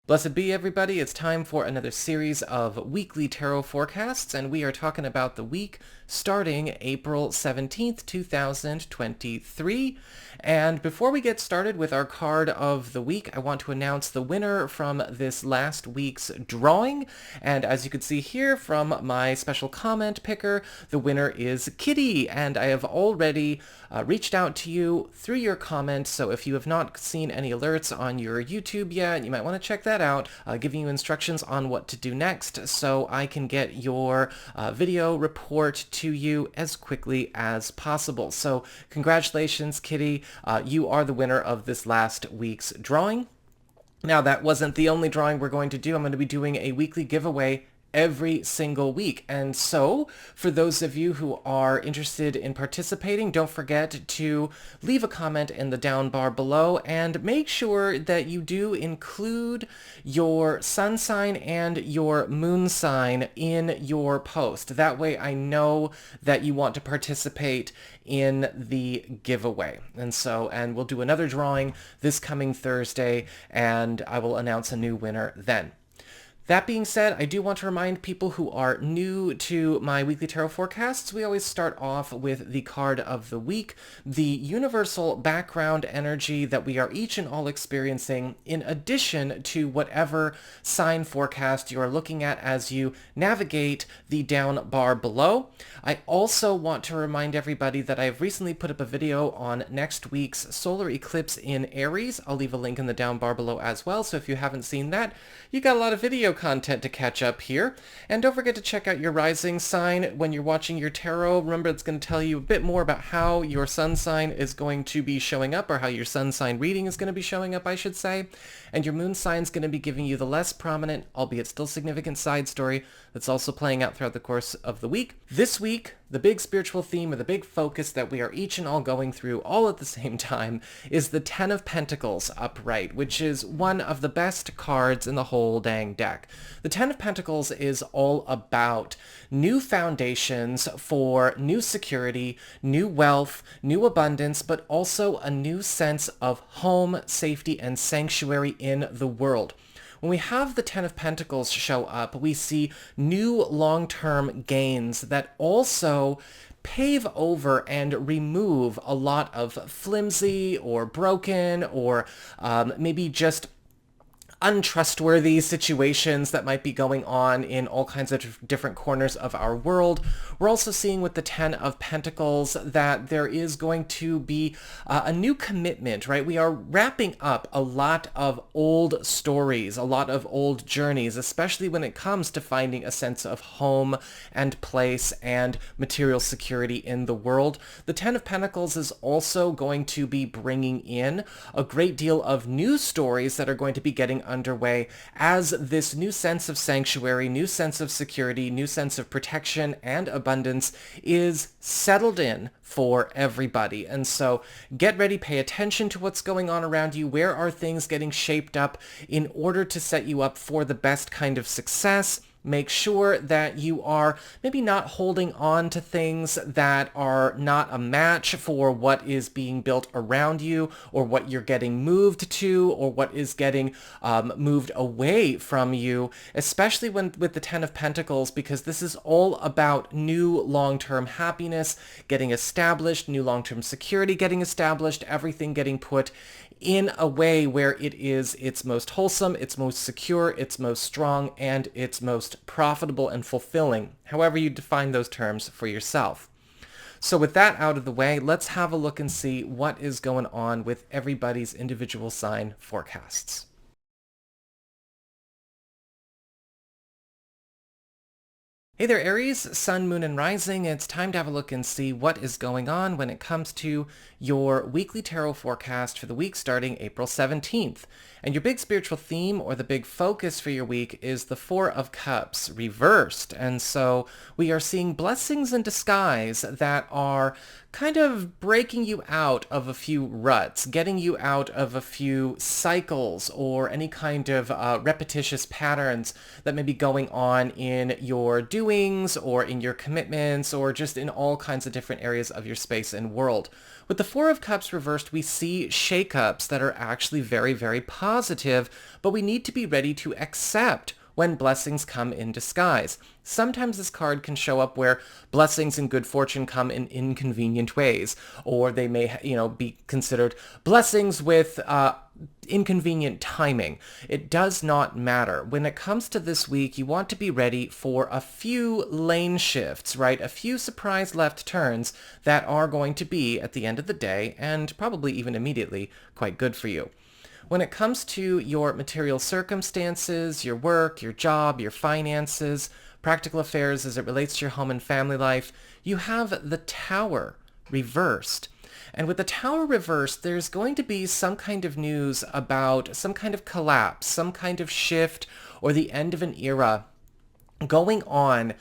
Blessed be everybody, it's time for another series of weekly tarot forecasts, and we are talking about the week starting April 17th, 2023. And before we get started with our card of the week, I want to announce the winner from this last week's drawing. And as you can see here from my special comment picker, the winner is Kitty, and I have already reached out to you through your comment, so if you have not seen any alerts on your YouTube yet, you might want to check that out, giving you instructions on what to do next so I can get your video report to you as quickly as possible. So congratulations, Kitty. You are the winner of this last week's drawing. Now, that wasn't the only drawing we're going to do. I'm going to be doing a weekly giveaway every single week. And so for those of you who are interested in participating, don't forget to leave a comment in the down bar below and make sure that you do include your sun sign and your moon sign in your post. That way I know that you want to participate in the giveaway. And we'll do another drawing this coming Thursday, and I will announce a new winner then. That being said, I do want to remind people who are new to my weekly tarot forecasts, we always start off with the card of the week, the universal background energy that we are each and all experiencing, in addition to whatever sign forecast you are looking at as you navigate the down bar below. I also want to remind everybody that I've recently put up a video on next week's solar eclipse in Aries. I'll leave a link in the down bar below as well, so if you haven't seen that, you got a lot of video content to catch up here. And don't forget to check out your rising sign when you're watching your tarot. Remember, it's going to tell you a bit more about how your sun sign is going to be showing up, or how your sun sign reading is going to be showing up, I should say. And your moon sign is going to be giving you the less prominent, albeit still significant, side story that's also playing out throughout the course of the week. This week, the big spiritual theme, or the big focus that we are each and all going through all at the same time, is the Ten of Pentacles upright, which is one of the best cards in the whole dang deck. The Ten of Pentacles is all about new foundations for new security, new wealth, new abundance, but also a new sense of home, safety, and sanctuary in the world. When we have the Ten of Pentacles show up, we see new long-term gains that also pave over and remove a lot of flimsy or broken or maybe just untrustworthy situations that might be going on in all kinds of different corners of our world. We're also seeing with the Ten of Pentacles that there is going to be a new commitment, right? We are wrapping up a lot of old stories, a lot of old journeys, especially when it comes to finding a sense of home and place and material security in the world. The Ten of Pentacles is also going to be bringing in a great deal of new stories that are going to be getting underway as this new sense of sanctuary, new sense of security, new sense of protection and abundance is settled in for everybody. And so get ready, pay attention to what's going on around you. Where are things getting shaped up in order to set you up for the best kind of success? Make sure that you are maybe not holding on to things that are not a match for what is being built around you, or what you're getting moved to, or what is getting moved away from you, especially with the Ten of Pentacles, because this is all about new long-term happiness getting established, new long-term security getting established, everything getting put in a way where it is its most wholesome, its most secure, its most strong, and its most profitable and fulfilling, however you define those terms for yourself. So with that out of the way, let's have a look and see what is going on with everybody's individual sign forecasts. Hey there, Aries, Sun, Moon, and Rising. It's time to have a look and see what is going on when it comes to your weekly tarot forecast for the week starting April 17th. And your big spiritual theme, or the big focus for your week, is the Four of Cups reversed. And so we are seeing blessings in disguise that are kind of breaking you out of a few ruts, getting you out of a few cycles or any kind of repetitious patterns that may be going on in your doings or in your commitments or just in all kinds of different areas of your space and world. With the Four of Cups reversed, we see shakeups that are actually very, very positive, but we need to be ready to accept when blessings come in disguise. Sometimes this card can show up where blessings and good fortune come in inconvenient ways, or they may, be considered blessings with inconvenient timing. It does not matter. When it comes to this week, you want to be ready for a few lane shifts, right? A few surprise left turns that are going to be, at the end of the day, and probably even immediately, quite good for you. When it comes to your material circumstances, your work, your job, your finances, practical affairs as it relates to your home and family life, you have the Tower reversed. And with the Tower reversed, there's going to be some kind of news about some kind of collapse, some kind of shift, or the end of an era going on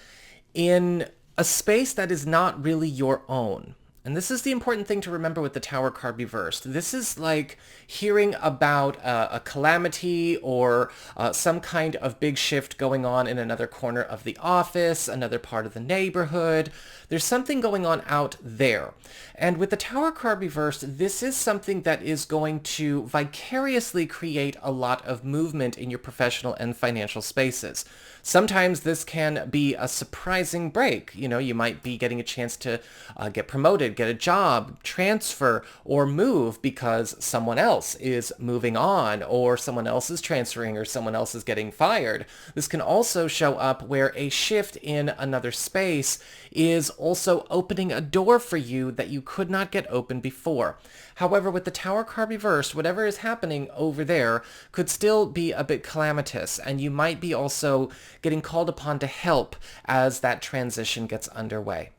in a space that is not really your own. And this is the important thing to remember with the Tower card reversed. This is like hearing about a calamity or some kind of big shift going on in another corner of the office, another part of the neighborhood. There's something going on out there. And with the Tower card reversed, this is something that is going to vicariously create a lot of movement in your professional and financial spaces. Sometimes this can be a surprising break. You might be getting a chance to get promoted, get a job, transfer, or move because someone else is moving on, or someone else is transferring, or someone else is getting fired. This can also show up where a shift in another space is also opening a door for you that you could not get open before. However, with the Tower card reversed, whatever is happening over there could still be a bit calamitous, and you might be also getting called upon to help as that transition gets underway.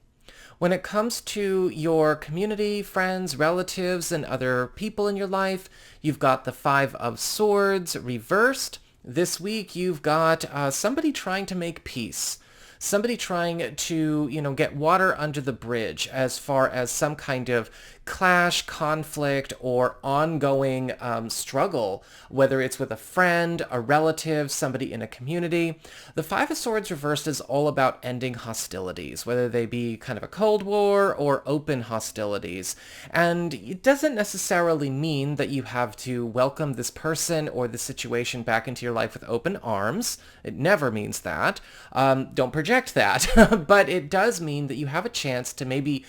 When it comes to your community, friends, relatives, and other people in your life, you've got the Five of Swords reversed. This week, you've got somebody trying to make peace. Somebody trying to, get water under the bridge as far as some kind of clash, conflict, or ongoing struggle, whether it's with a friend, a relative, somebody in a community. The Five of Swords reversed is all about ending hostilities, whether they be kind of a Cold War or open hostilities. And it doesn't necessarily mean that you have to welcome this person or the situation back into your life with open arms. It never means that. Don't project that. But it does mean that you have a chance to maybe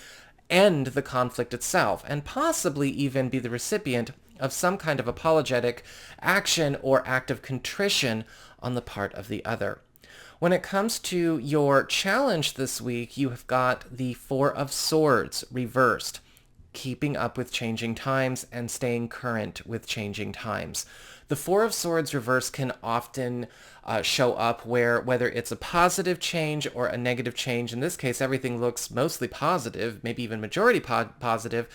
end the conflict itself, and possibly even be the recipient of some kind of apologetic action or act of contrition on the part of the other. When it comes to your challenge this week, you have got the Four of Swords reversed, keeping up with changing times and staying current with changing times. The Four of Swords reverse can often show up whether it's a positive change or a negative change, in this case everything looks mostly positive, maybe even majority positive,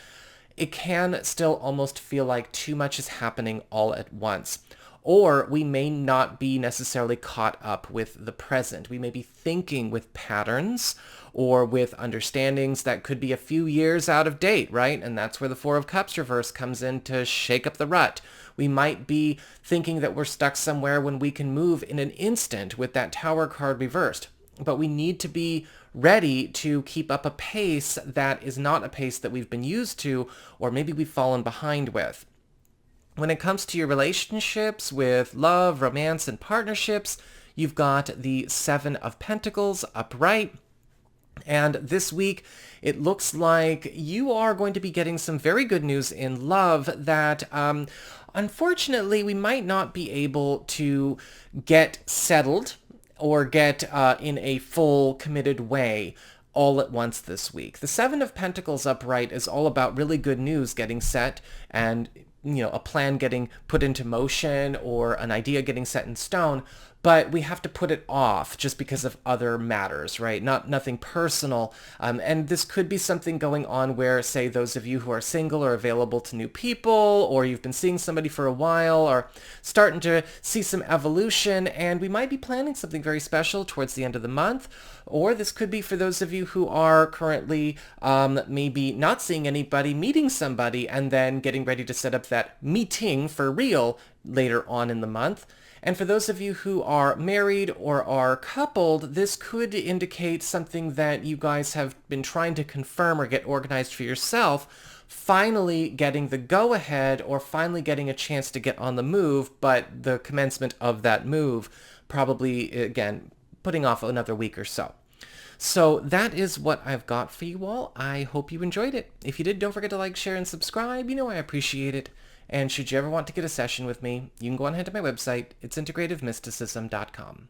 it can still almost feel like too much is happening all at once. Or we may not be necessarily caught up with the present. We may be thinking with patterns or with understandings that could be a few years out of date, right? And that's where the Four of Cups reverse comes in to shake up the rut. We might be thinking that we're stuck somewhere when we can move in an instant with that Tower card reversed. But we need to be ready to keep up a pace that is not a pace that we've been used to, or maybe we've fallen behind with. When it comes to your relationships with love, romance, and partnerships, you've got the Seven of Pentacles upright. And this week, it looks like you are going to be getting some very good news in love that, unfortunately, we might not be able to get settled or get in a full committed way all at once this week. The Seven of Pentacles upright is all about really good news getting set and a plan getting put into motion or an idea getting set in stone. but we have to put it off just because of other matters, right? Nothing personal. And this could be something going on where, say, those of you who are single are available to new people, or you've been seeing somebody for a while, or starting to see some evolution, and we might be planning something very special towards the end of the month. Or this could be for those of you who are currently maybe not seeing anybody, meeting somebody, and then getting ready to set up that meeting for real later on in the month. And for those of you who are married or are coupled, this could indicate something that you guys have been trying to confirm or get organized for yourself, finally getting the go-ahead or finally getting a chance to get on the move, but the commencement of that move probably, again, putting off another week or so. So that is what I've got for you all. I hope you enjoyed it. If you did, don't forget to like, share, and subscribe. You know I appreciate it. And should you ever want to get a session with me, you can go on ahead to my website. It's integrativemysticism.com.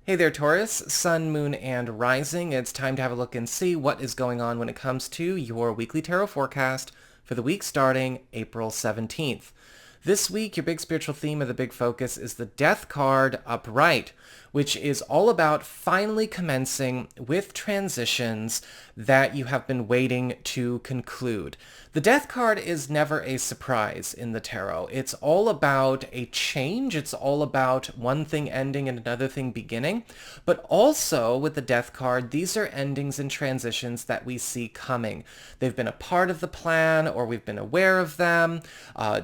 Hey there, Taurus, Sun, Moon, and Rising. It's time to have a look and see what is going on when it comes to your weekly tarot forecast for the week starting April 17th. This week, your big spiritual theme or the big focus is the Death card upright, which is all about finally commencing with transitions that you have been waiting to conclude. The Death card is never a surprise in the tarot. It's all about a change. It's all about one thing ending and another thing beginning. But also with the Death card, these are endings and transitions that we see coming. They've been a part of the plan, or we've been aware of them.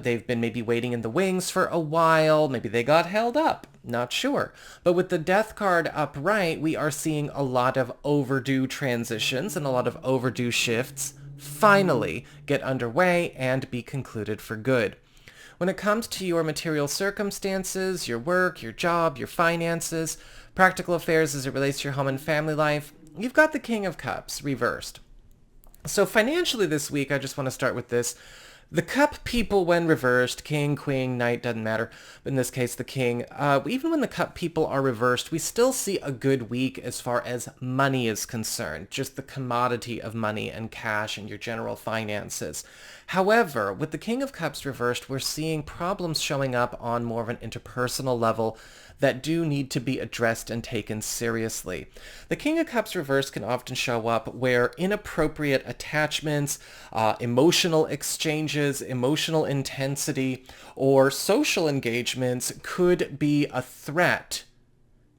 They've been maybe waiting in the wings for a while. Maybe they got held up. Not sure. But with the Death card upright, we are seeing a lot of overdue transitions and a lot of overdue shifts finally get underway and be concluded for good. When it comes to your material circumstances, your work, your job, your finances, practical affairs as it relates to your home and family life, you've got the King of Cups reversed. So financially this week, I just want to start with this. The cup people, when reversed, king, queen, knight, doesn't matter, but in this case the king, even when the cup people are reversed, we still see a good week as far as money is concerned, just the commodity of money and cash and your general finances. However, with the King of Cups reversed, we're seeing problems showing up on more of an interpersonal level that do need to be addressed and taken seriously. The King of Cups reversed can often show up where inappropriate attachments, emotional exchanges, emotional intensity, or social engagements could be a threat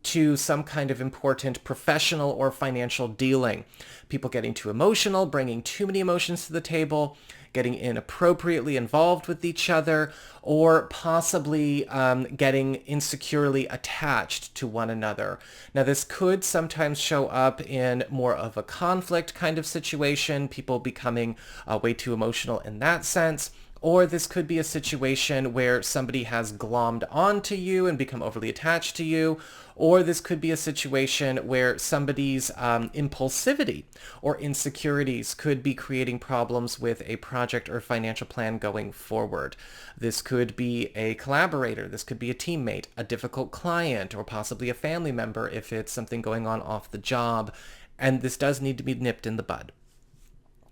to some kind of important professional or financial dealing. People getting too emotional, bringing too many emotions to the table, getting inappropriately involved with each other, or possibly getting insecurely attached to one another. Now, this could sometimes show up in more of a conflict kind of situation, people becoming way too emotional in that sense. Or this could be a situation where somebody has glommed onto you and become overly attached to you. Or this could be a situation where somebody's impulsivity or insecurities could be creating problems with a project or financial plan going forward. This could be a collaborator, this could be a teammate, a difficult client, or possibly a family member if it's something going on off the job. And this does need to be nipped in the bud.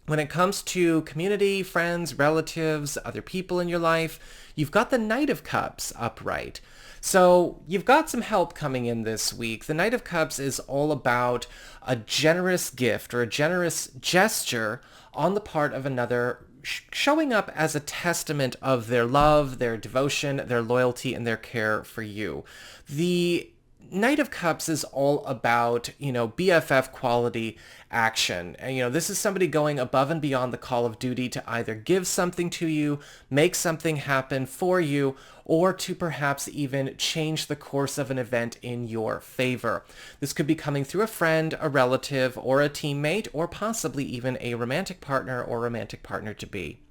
When it comes to community, friends, relatives, other people in your life, you've got the Knight of Cups upright. So you've got some help coming in this week. The Knight of Cups is all about a generous gift or a generous gesture on the part of another, showing up as a testament of their love, their devotion, their loyalty, and their care for you. The Knight of Cups is all about, BFF quality action. And, this is somebody going above and beyond the call of duty to either give something to you, make something happen for you, or to perhaps even change the course of an event in your favor. This could be coming through a friend, a relative, or a teammate, or possibly even a romantic partner or romantic partner-to-be.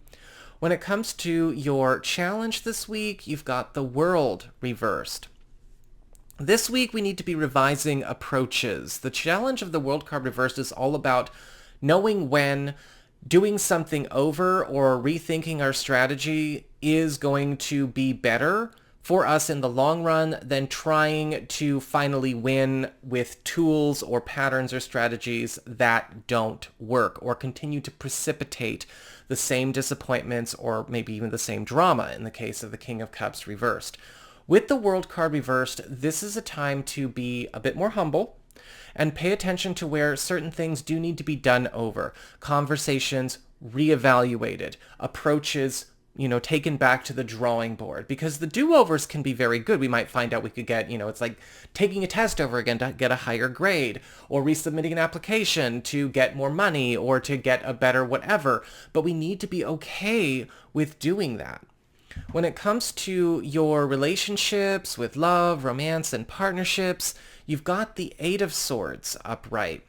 When it comes to your challenge this week, you've got the World reversed. This week, we need to be revising approaches. The challenge of the World card reversed is all about knowing when doing something over or rethinking our strategy is going to be better for us in the long run than trying to finally win with tools or patterns or strategies that don't work or continue to precipitate the same disappointments or maybe even the same drama in the case of the King of Cups reversed. With the World card reversed, this is a time to be a bit more humble and pay attention to where certain things do need to be done over. Conversations reevaluated, approaches taken back to the drawing board, because the do-overs can be very good. We might find out we could get, it's like taking a test over again to get a higher grade, or resubmitting an application to get more money or to get a better whatever. But we need to be okay with doing that. When it comes to your relationships with love, romance, and partnerships, you've got the Eight of Swords upright.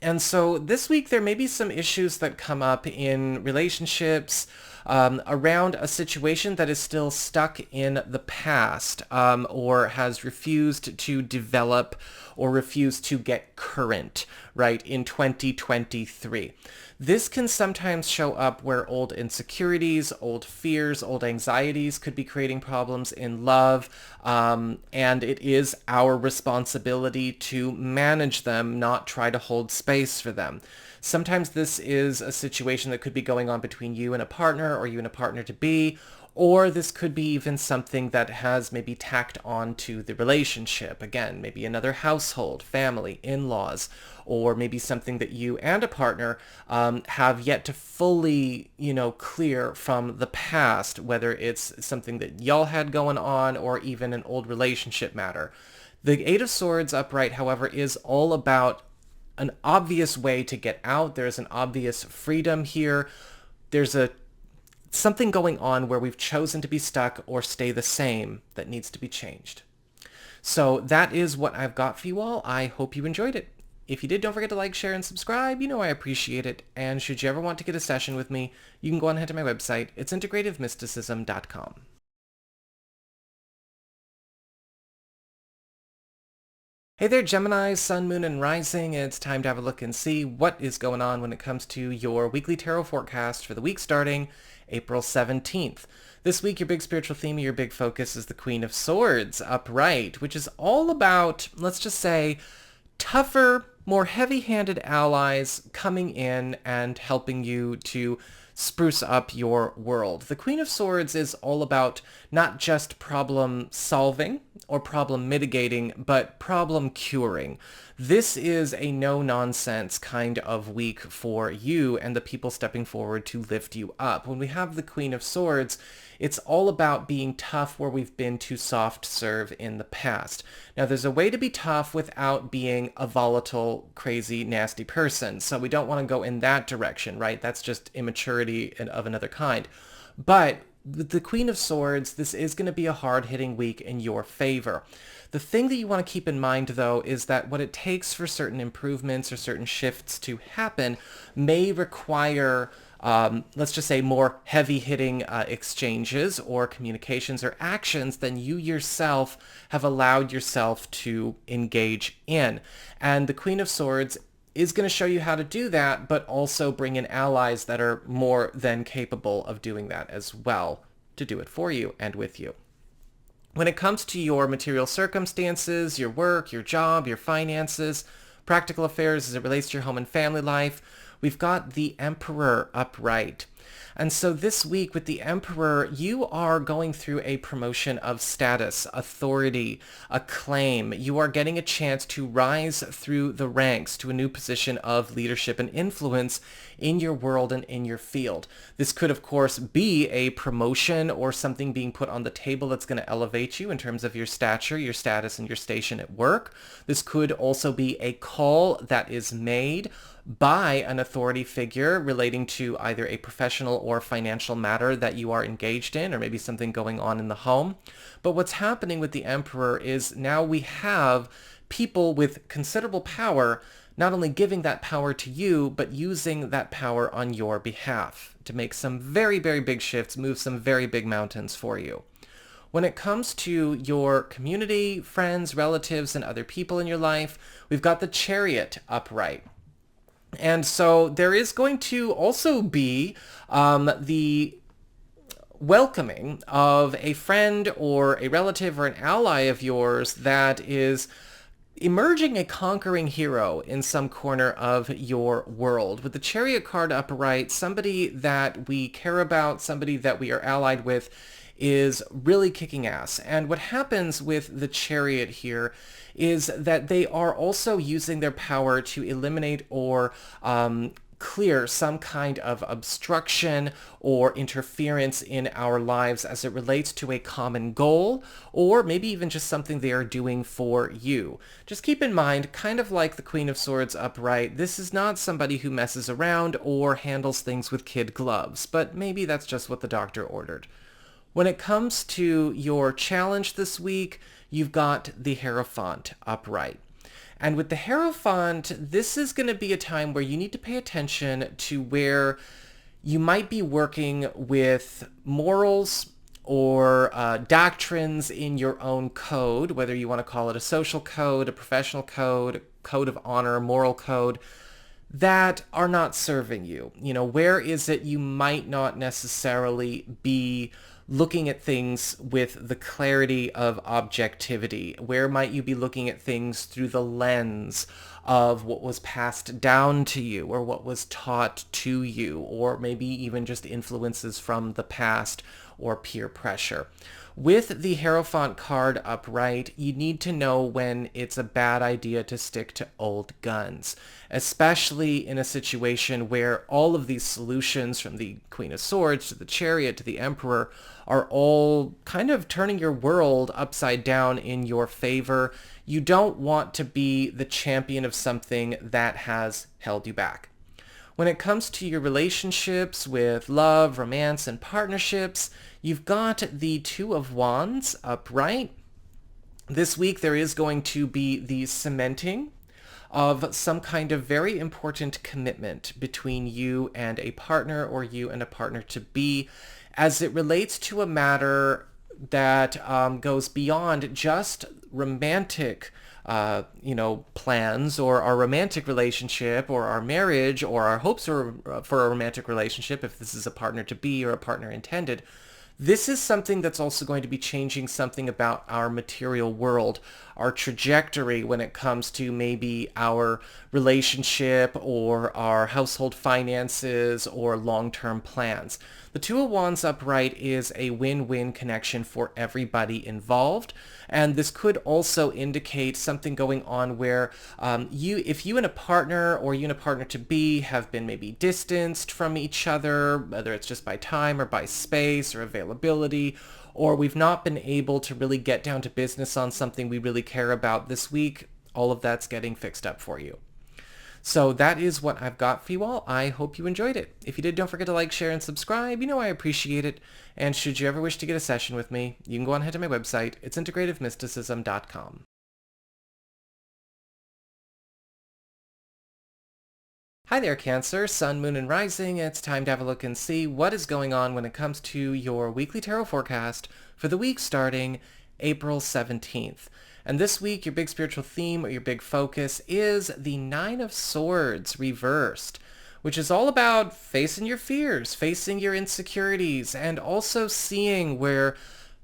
And so this week there may be some issues that come up in relationships around a situation that is still stuck in the past or has refused to develop or refused to get current, right, in 2023. This can sometimes show up where old insecurities, old fears, old anxieties could be creating problems in love, and it is our responsibility to manage them, not try to hold space for them. Sometimes this is a situation that could be going on between you and a partner or you and a partner-to-be, or this could be even something that has maybe tacked on to the relationship. Again, maybe another household, family, in-laws, or maybe something that you and a partner have yet to fully, clear from the past, whether it's something that y'all had going on or even an old relationship matter. The Eight of Swords upright, however, is all about an obvious way to get out. There's an obvious freedom here. There's something going on where we've chosen to be stuck or stay the same that needs to be changed. So that is what I've got for you all. I hope you enjoyed it. If you did, don't forget to like, share, and subscribe. I appreciate it. And should you ever want to get a session with me, you can go on ahead to my website. It's integrativemysticism.com. Hey there, Gemini, Sun, Moon, and Rising. It's time to have a look and see what is going on when it comes to your weekly tarot forecast for the week starting April 17th. This week, your big spiritual theme, your big focus is the Queen of Swords upright, which is all about, let's just say, tougher, more heavy-handed allies coming in and helping you to spruce up your world. The Queen of Swords is all about not just problem solving or problem mitigating, but problem curing. This is a no-nonsense kind of week for you and the people stepping forward to lift you up. When we have the Queen of Swords, it's all about being tough where we've been too soft serve in the past. Now, there's a way to be tough without being a volatile, crazy, nasty person. So we don't want to go in that direction, right? That's just immaturity of another kind. But with the Queen of Swords, this is going to be a hard-hitting week in your favor. The thing that you want to keep in mind, though, is that what it takes for certain improvements or certain shifts to happen may require let's just say more heavy-hitting exchanges or communications or actions than you yourself have allowed yourself to engage in. And the Queen of Swords is going to show you how to do that, but also bring in allies that are more than capable of doing that as well to do it for you and with you. When it comes to your material circumstances, your work, your job, your finances, practical affairs as it relates to your home and family life, we've got the Emperor upright. And so this week with the Emperor, you are going through a promotion of status, authority, acclaim. You are getting a chance to rise through the ranks to a new position of leadership and influence in your world and in your field. This could, of course, be a promotion or something being put on the table that's going to elevate you in terms of your stature, your status, and your station at work. This could also be a call that is made by an authority figure relating to either a professional or financial matter that you are engaged in, or maybe something going on in the home. But what's happening with the Emperor is now we have people with considerable power not only giving that power to you, but using that power on your behalf to make some very, very big shifts, move some very big mountains for you. When it comes to your community, friends, relatives, and other people in your life, we've got the Chariot upright. And so there is going to also be the welcoming of a friend or a relative or an ally of yours that is emerging a conquering hero in some corner of your world. With the Chariot card upright, somebody that we care about, somebody that we are allied with, is really kicking ass. And what happens with the Chariot here is that they are also using their power to eliminate or clear some kind of obstruction or interference in our lives as it relates to a common goal, or maybe even just something they are doing for you. Just keep in mind, kind of like the Queen of Swords upright, this is not somebody who messes around or handles things with kid gloves, but maybe that's just what the doctor ordered. When it comes to your challenge this week, you've got the Hierophant upright. And with the Hierophant, this is going to be a time where you need to pay attention to where you might be working with morals or doctrines in your own code, whether you want to call it a social code, a professional code, code of honor, moral code, that are not serving you. Where is it you might not necessarily be looking at things with the clarity of objectivity? Where might you be looking at things through the lens of what was passed down to you or what was taught to you, or maybe even just influences from the past or peer pressure? With the Hierophant card upright, you need to know when it's a bad idea to stick to old guns, especially in a situation where all of these solutions, from the Queen of Swords to the Chariot to the Emperor, are all kind of turning your world upside down in your favor. You don't want to be the champion of something that has held you back. When it comes to your relationships with love, romance, and partnerships, you've got the Two of Wands upright. This week there is going to be the cementing of some kind of very important commitment between you and a partner or you and a partner-to-be, as it relates to a matter that goes beyond just romantic plans or our romantic relationship or our marriage or our hopes for a romantic relationship, if this is a partner to be or a partner intended. This is something that's also going to be changing something about our material world, our trajectory when it comes to maybe our relationship or our household finances or long-term plans. The Two of Wands upright is a win-win connection for everybody involved. And this could also indicate something going on where if you and a partner or you and a partner-to-be have been maybe distanced from each other, whether it's just by time or by space or availability, or we've not been able to really get down to business on something we really care about this week, all of that's getting fixed up for you. So that is what I've got for you all. I hope you enjoyed it. If you did, don't forget to like, share, and subscribe. I appreciate it. And should you ever wish to get a session with me, you can go on ahead to my website. It's integrativemysticism.com. Hi there, Cancer, Sun, Moon, and Rising. It's time to have a look and see what is going on when it comes to your weekly tarot forecast for the week starting April 17th. And this week, your big spiritual theme or your big focus is the Nine of Swords reversed, which is all about facing your fears, facing your insecurities, and also seeing where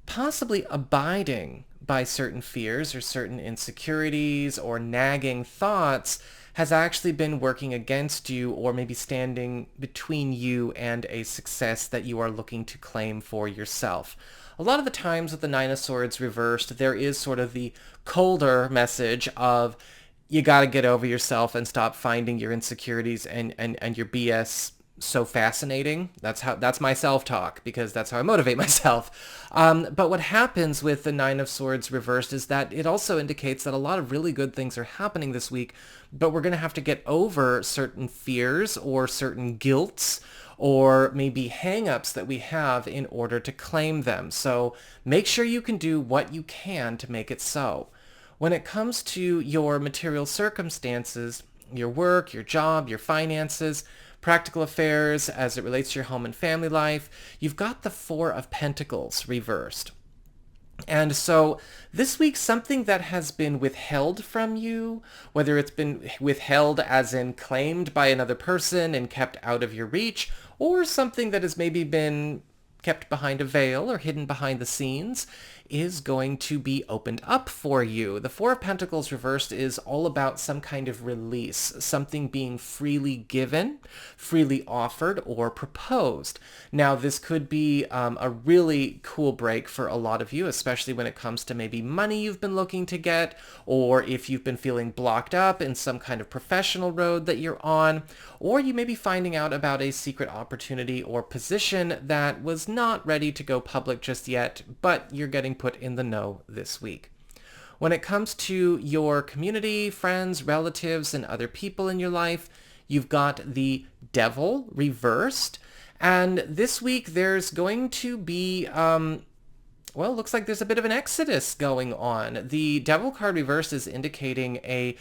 possibly abiding by certain fears or certain insecurities or nagging thoughts has actually been working against you, or maybe standing between you and a success that you are looking to claim for yourself. A lot of the times with the Nine of Swords reversed, there is sort of the colder message of you got to get over yourself and stop finding your insecurities and your BS so fascinating. That's my self-talk, because that's how I motivate myself. But what happens with the Nine of Swords reversed is that it also indicates that a lot of really good things are happening this week, but we're going to have to get over certain fears or certain guilts or maybe hang-ups that we have in order to claim them. So make sure you can do what you can to make it so. When it comes to your material circumstances, your work, your job, your finances, practical affairs as it relates to your home and family life, you've got the Four of Pentacles reversed. And so this week, something that has been withheld from you, whether it's been withheld as in claimed by another person and kept out of your reach, or something that has maybe been kept behind a veil or hidden behind the scenes is going to be opened up for you. The Four of Pentacles reversed is all about some kind of release, something being freely given, freely offered, or proposed. Now, this could be a really cool break for a lot of you, especially when it comes to maybe money you've been looking to get, or if you've been feeling blocked up in some kind of professional road that you're on, or you may be finding out about a secret opportunity or position that was not ready to go public just yet, but you're getting put in the know this week. When it comes to your community, friends, relatives, and other people in your life, you've got the Devil reversed. And this week there's going to be, looks like there's a bit of an exodus going on. The Devil card reversed is indicating a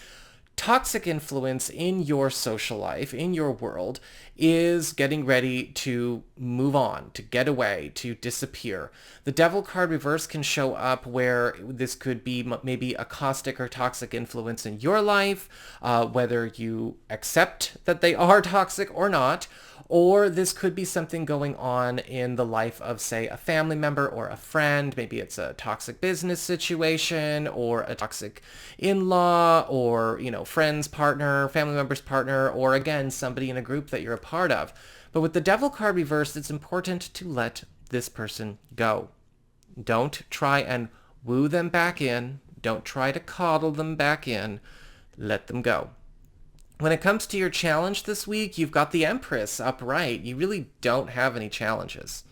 toxic influence in your social life, in your world, is getting ready to move on, to get away, to disappear. The Devil card reverse can show up where this could be maybe a caustic or toxic influence in your life, whether you accept that they are toxic or not, or this could be something going on in the life of, say, a family member or a friend. Maybe it's a toxic business situation or a toxic in-law or, friend's partner, family member's partner, or again, somebody in a group that you're a part of. But with the Devil card reversed, it's important to let this person go. Don't try and woo them back in. Don't try to coddle them back in. Let them go. When it comes to your challenge this week, you've got the Empress upright. You really don't have any challenges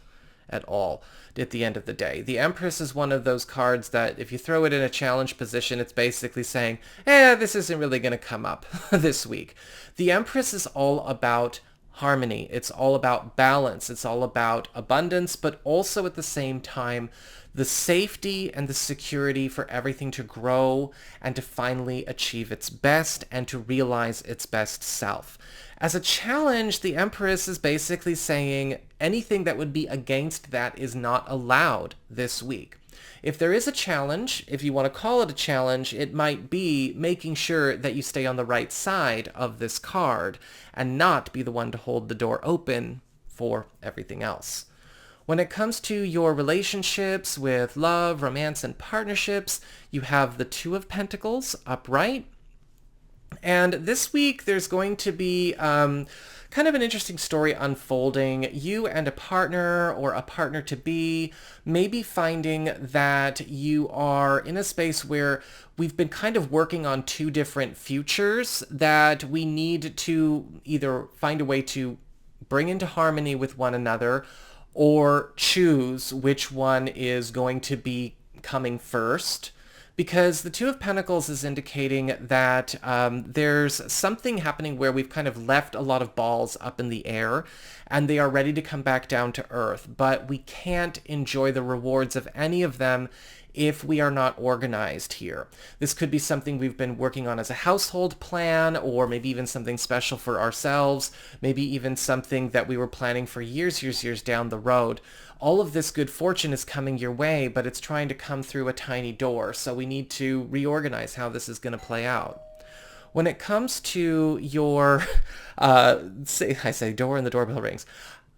at all at the end of the day. The Empress is one of those cards that if you throw it in a challenge position, it's basically saying, this isn't really going to come up this week. The Empress is all about harmony. It's all about balance. It's all about abundance, but also at the same time, the safety and the security for everything to grow and to finally achieve its best and to realize its best self. As a challenge, the Empress is basically saying anything that would be against that is not allowed this week. If there is a challenge, if you want to call it a challenge, it might be making sure that you stay on the right side of this card and not be the one to hold the door open for everything else. When it comes to your relationships with love, romance, and partnerships, you have the Two of Pentacles upright. And this week, there's going to be kind of an interesting story unfolding. You and a partner or a partner-to-be may be finding that you are in a space where we've been kind of working on two different futures that we need to either find a way to bring into harmony with one another or choose which one is going to be coming first. Because the Two of Pentacles is indicating that there's something happening where we've kind of left a lot of balls up in the air and they are ready to come back down to earth, but we can't enjoy the rewards of any of them if we are not organized here. This could be something we've been working on as a household plan, or maybe even something special for ourselves, maybe even something that we were planning for years down the road. All of this good fortune is coming your way, but it's trying to come through a tiny door, so we need to reorganize how this is going to play out. When it comes to your, I say door and the doorbell rings.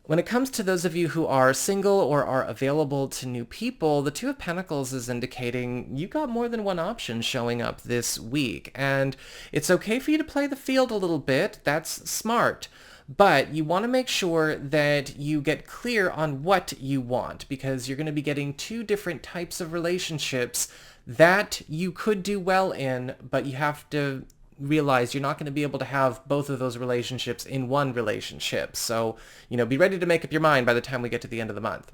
When it comes to those of you who are single or are available to new people, the Two of Pentacles is indicating you got more than one option showing up this week. And it's okay for you to play the field a little bit. That's smart. But you want to make sure that you get clear on what you want, because you're going to be getting two different types of relationships that you could do well in, but you have to realize you're not going to be able to have both of those relationships in one relationship. So, be ready to make up your mind by the time we get to the end of the month.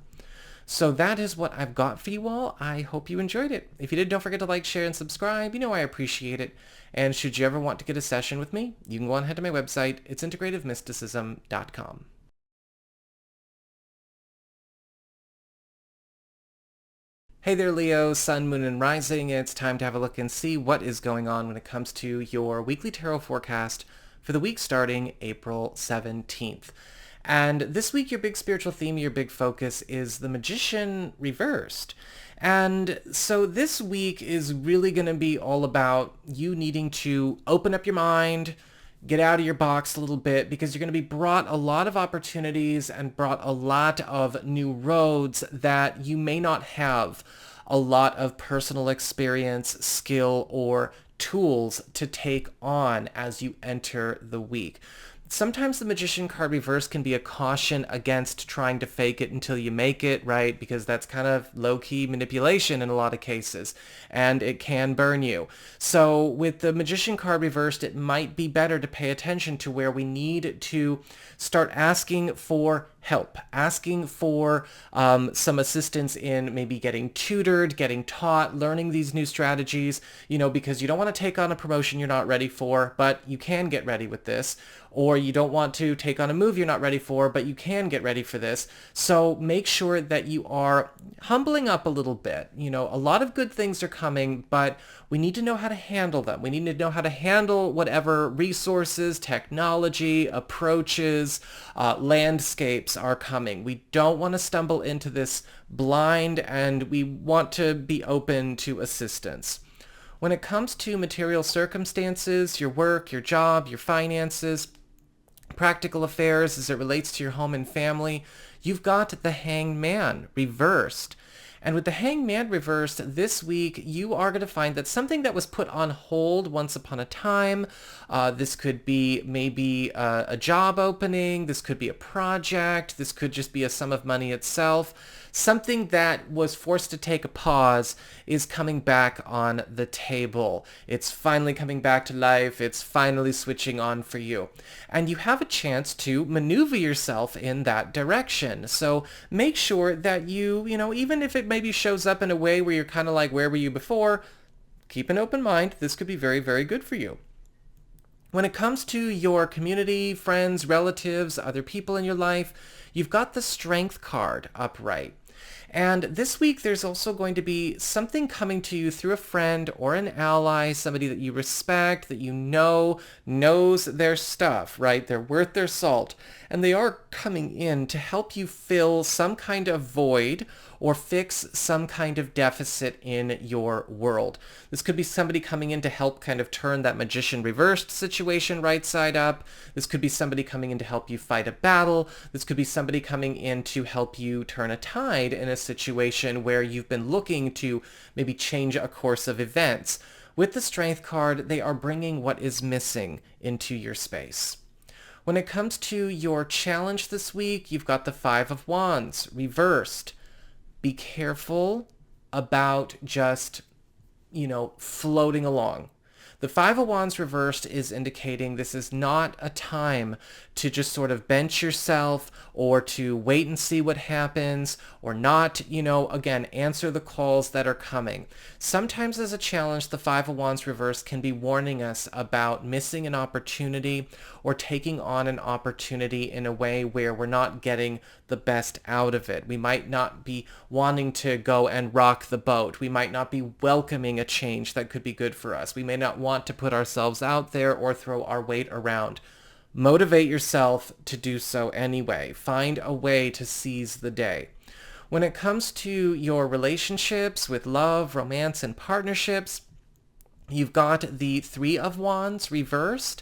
So that is what I've got for you all. I hope you enjoyed it. If you did, don't forget to like, share, and subscribe. I appreciate it. And should you ever want to get a session with me, you can go on ahead to my website. It's integrativemysticism.com. Hey there, Leo, Sun, Moon, and Rising. It's time to have a look and see what is going on when it comes to your weekly tarot forecast for the week starting April 17th. And this week, your big spiritual theme, your big focus is the Magician reversed. And so this week is really going to be all about you needing to open up your mind, get out of your box a little bit, because you're going to be brought a lot of opportunities and brought a lot of new roads that you may not have a lot of personal experience, skill, or tools to take on as you enter the week. Sometimes the Magician card reverse can be a caution against trying to fake it until you make it, right? Because that's kind of low-key manipulation in a lot of cases, and it can burn you. So with the Magician card reversed, it might be better to pay attention to where we need to start asking for help, asking for some assistance in maybe getting tutored, getting taught, learning these new strategies, because you don't want to take on a promotion you're not ready for, but you can get ready with this. Or you don't want to take on a move you're not ready for, but you can get ready for this. So make sure that you are humbling up a little bit. A lot of good things are coming, but we need to know how to handle them. We need to know how to handle whatever resources, technology, approaches, landscapes are coming. We don't want to stumble into this blind, and we want to be open to assistance. When it comes to material circumstances, your work, your job, your finances, practical affairs as it relates to your home and family, you've got the Hanged Man reversed. And with the Hanged Man reversed this week, you are going to find that something that was put on hold once upon a time, this could be maybe a job opening, this could be a project, this could just be a sum of money itself. Something that was forced to take a pause is coming back on the table. It's finally coming back to life. It's finally switching on for you. And you have a chance to maneuver yourself in that direction. So make sure that you even if it maybe shows up in a way where you're kind of like, where were you before? Keep an open mind. This could be very, very good for you. When it comes to your community, friends, relatives, other people in your life, you've got the Strength card upright. And this week, there's also going to be something coming to you through a friend or an ally, somebody that you respect, that you know, knows their stuff, right? They're worth their salt. And they are coming in to help you fill some kind of void or fix some kind of deficit in your world. This could be somebody coming in to help kind of turn that Magician reversed situation right side up. This could be somebody coming in to help you fight a battle. This could be somebody coming in to help you turn a tide in a situation where you've been looking to maybe change a course of events. With the Strength card, they are bringing what is missing into your space. When it comes to your challenge this week, you've got the Five of Wands reversed. Be careful about just, floating along. The Five of Wands reversed is indicating this is not a time to just sort of bench yourself or to wait and see what happens or not, again, answer the calls that are coming. Sometimes as a challenge, the Five of Wands reversed can be warning us about missing an opportunity or taking on an opportunity in a way where we're not getting the best out of it. We might not be wanting to go and rock the boat. We might not be welcoming a change that could be good for us. We may not want to put ourselves out there or throw our weight around. Motivate yourself to do so anyway. Find a way to seize the day. When it comes to your relationships with love, romance, and partnerships, you've got the Three of Wands reversed.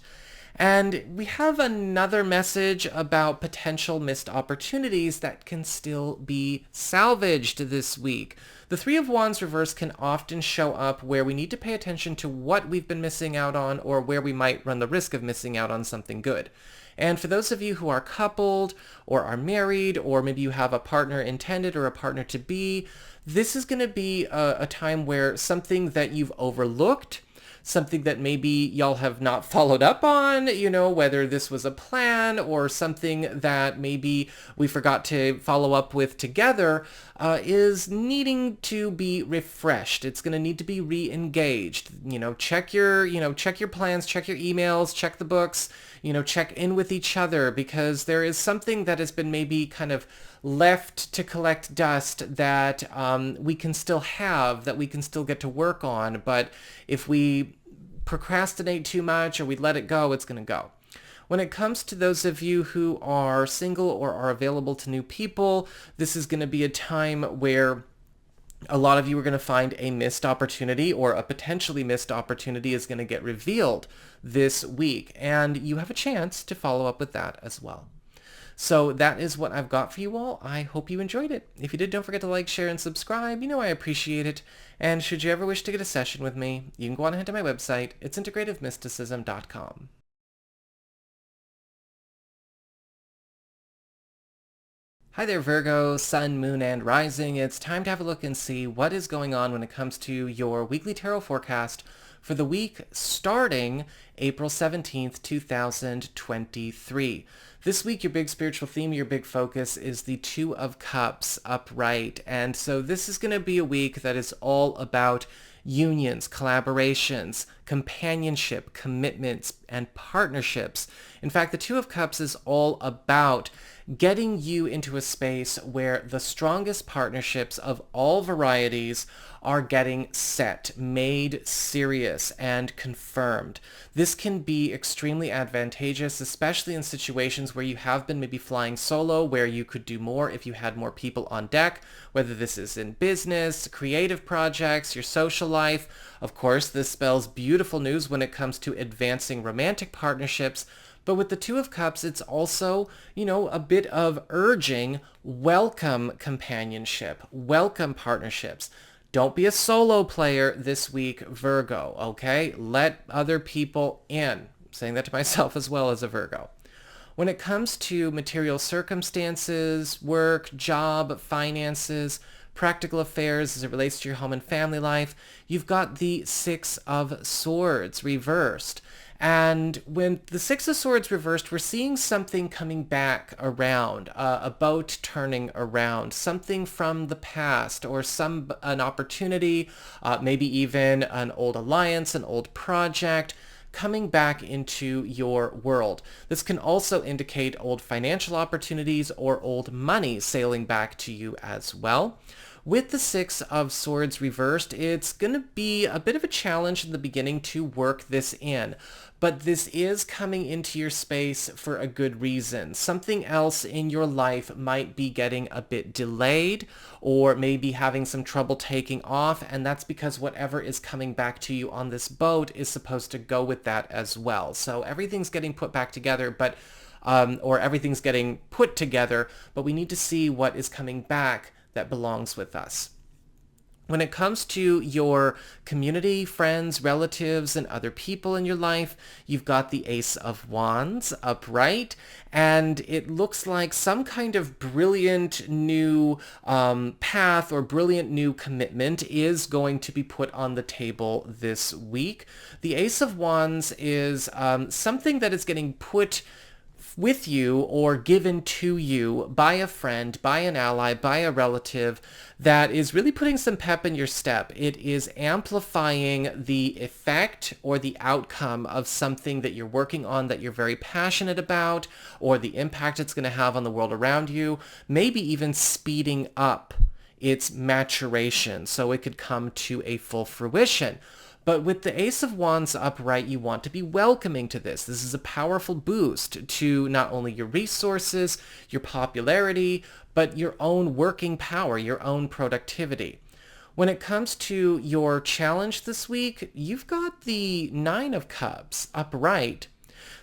And we have another message about potential missed opportunities that can still be salvaged this week. The Three of Wands reverse can often show up where we need to pay attention to what we've been missing out on or where we might run the risk of missing out on something good. And for those of you who are coupled or are married, or maybe you have a partner intended or a partner to be, this is going to be a time where something that you've overlooked, something that maybe y'all have not followed up on, whether this was a plan or something that maybe we forgot to follow up with together, is needing to be refreshed. It's going to need to be re-engaged. Check your plans, check your emails, check the books, check in with each other, because there is something that has been maybe kind of left to collect dust that we can still have, that we can still get to work on. But if we procrastinate too much or we let it go, it's going to go. When it comes to those of you who are single or are available to new people, this is going to be a time where A lot of you are going to find a missed opportunity, or a potentially missed opportunity is going to get revealed this week, and you have a chance to follow up with that as well. So that is what I've got for you all. I hope you enjoyed it. If you did, don't forget to like, share, and subscribe. You know I appreciate it. And should you ever wish to get a session with me, you can go on ahead to my website. It's integrativemysticism.com. Hi there, Virgo, Sun, Moon, and Rising. It's time to have a look and see what is going on when it comes to your weekly tarot forecast for the week starting April 17th, 2023. This week, your big spiritual theme, your big focus is the Two of Cups upright. And so this is going to be a week that is all about unions, collaborations, companionship, commitments, and partnerships. In fact, the Two of Cups is all about getting you into a space where the strongest partnerships of all varieties are getting set, made serious, and confirmed. This can be extremely advantageous, especially in situations where you have been maybe flying solo, where you could do more if you had more people on deck, whether this is in business, creative projects, your social life. Of course, this spells beautiful news when it comes to advancing romantic partnerships. But with the Two of Cups, it's also, a bit of urging, welcome companionship, welcome partnerships. Don't be a solo player this week, Virgo, okay? Let other people in. I'm saying that to myself as well as a Virgo. When it comes to material circumstances, work, job, finances, practical affairs as it relates to your home and family life, you've got the Six of Swords reversed. And when the Six of Swords reversed, we're seeing something coming back around, a boat turning around, something from the past, or an opportunity, maybe even an old alliance, an old project, coming back into your world. This can also indicate old financial opportunities or old money sailing back to you as well. With the Six of Swords reversed, it's going to be a bit of a challenge in the beginning to work this in. But this is coming into your space for a good reason. Something else in your life might be getting a bit delayed, or maybe having some trouble taking off, and that's because whatever is coming back to you on this boat is supposed to go with that as well. So everything's getting put back together, but or everything's getting put together, but we need to see what is coming back that belongs with us. When it comes to your community, friends, relatives, and other people in your life, you've got the Ace of Wands upright, and it looks like some kind of brilliant new path or brilliant new commitment is going to be put on the table this week. The Ace of Wands is something that is getting put with you or given to you by a friend, by an ally, by a relative that is really putting some pep in your step. It is amplifying the effect or the outcome of something that you're working on that you're very passionate about, or the impact it's going to have on the world around you, maybe even speeding up its maturation so it could come to a full fruition. But with the Ace of Wands upright, you want to be welcoming to this. This is a powerful boost to not only your resources, your popularity, but your own working power, your own productivity. When it comes to your challenge this week, you've got the Nine of Cups upright.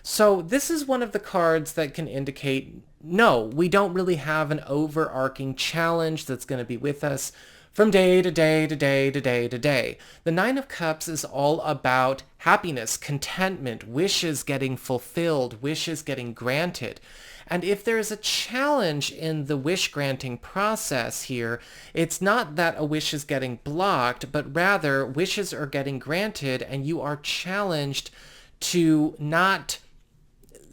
So this is one of the cards that can indicate, no, we don't really have an overarching challenge that's going to be with us from day to day to day to day to day. The Nine of Cups is all about happiness, contentment, wishes getting fulfilled, wishes getting granted. And if there is a challenge in the wish granting process here, it's not that a wish is getting blocked, but rather wishes are getting granted and you are challenged to not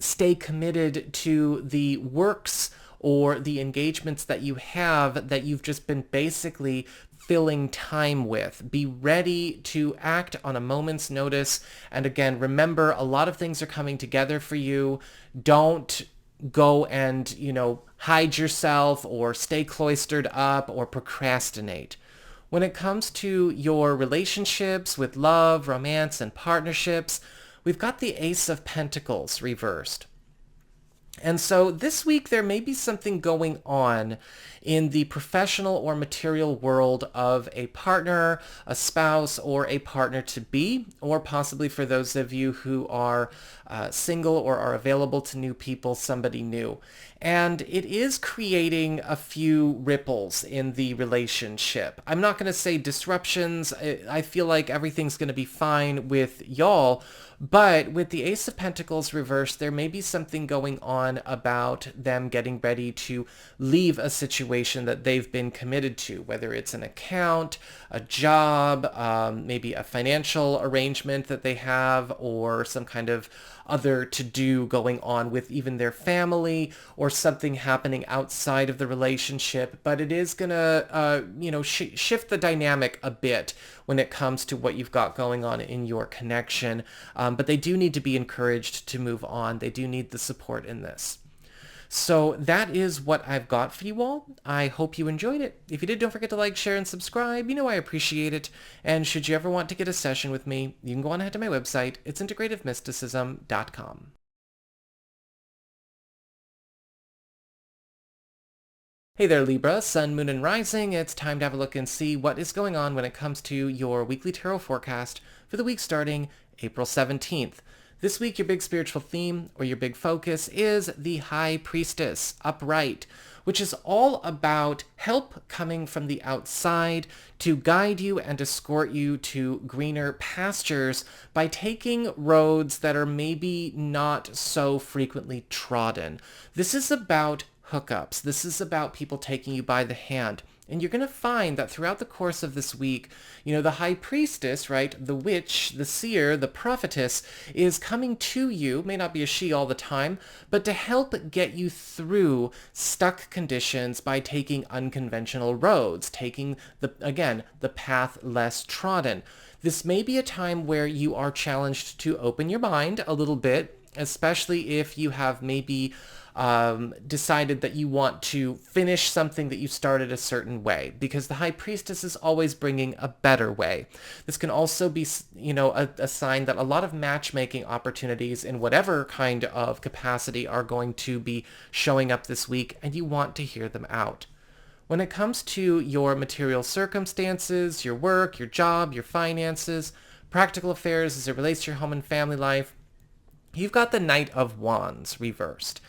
stay committed to the works or the engagements that you have that you've just been basically filling time with. Be ready to act on a moment's notice. And again, remember, a lot of things are coming together for you. Don't go and, hide yourself or stay cloistered up or procrastinate. When it comes to your relationships with love, romance, and partnerships, we've got the Ace of Pentacles reversed. And so this week there may be something going on in the professional or material world of a partner, a spouse, or a partner to be, or possibly for those of you who are single or are available to new people, somebody new. And it is creating a few ripples in the relationship. I'm not going to say disruptions. I feel like everything's going to be fine with y'all. But with the Ace of Pentacles reversed, there may be something going on about them getting ready to leave a situation that they've been committed to, whether it's an account, a job, maybe a financial arrangement that they have, or some kind of other to-do going on with even their family, or something happening outside of the relationship. But it is going to, shift the dynamic a bit when it comes to what you've got going on in your connection. But they do need to be encouraged to move on. They do need the support in this. So that is what I've got for you all. I hope you enjoyed it. If you did, don't forget to like, share, and subscribe. You know I appreciate it. And should you ever want to get a session with me, you can go on ahead to my website. It's integrativemysticism.com. Hey there, Libra, Sun, Moon, and Rising. It's time to have a look and see what is going on when it comes to your weekly tarot forecast for the week starting April 17th. This week, your big spiritual theme or your big focus is the High Priestess, upright, which is all about help coming from the outside to guide you and escort you to greener pastures by taking roads that are maybe not so frequently trodden. This is about hookups. This is about people taking you by the hand. And you're going to find that throughout the course of this week, the high priestess, right, the witch, the seer, the prophetess is coming to you, may not be a she all the time, but to help get you through stuck conditions by taking unconventional roads, taking, the path less trodden. This may be a time where you are challenged to open your mind a little bit, especially if you have maybe decided that you want to finish something that you started a certain way, because the High Priestess is always bringing a better way. This can also be, a sign that a lot of matchmaking opportunities in whatever kind of capacity are going to be showing up this week, and you want to hear them out. When it comes to your material circumstances, your work, your job, your finances, practical affairs as it relates to your home and family life, you've got the Knight of Wands reversed.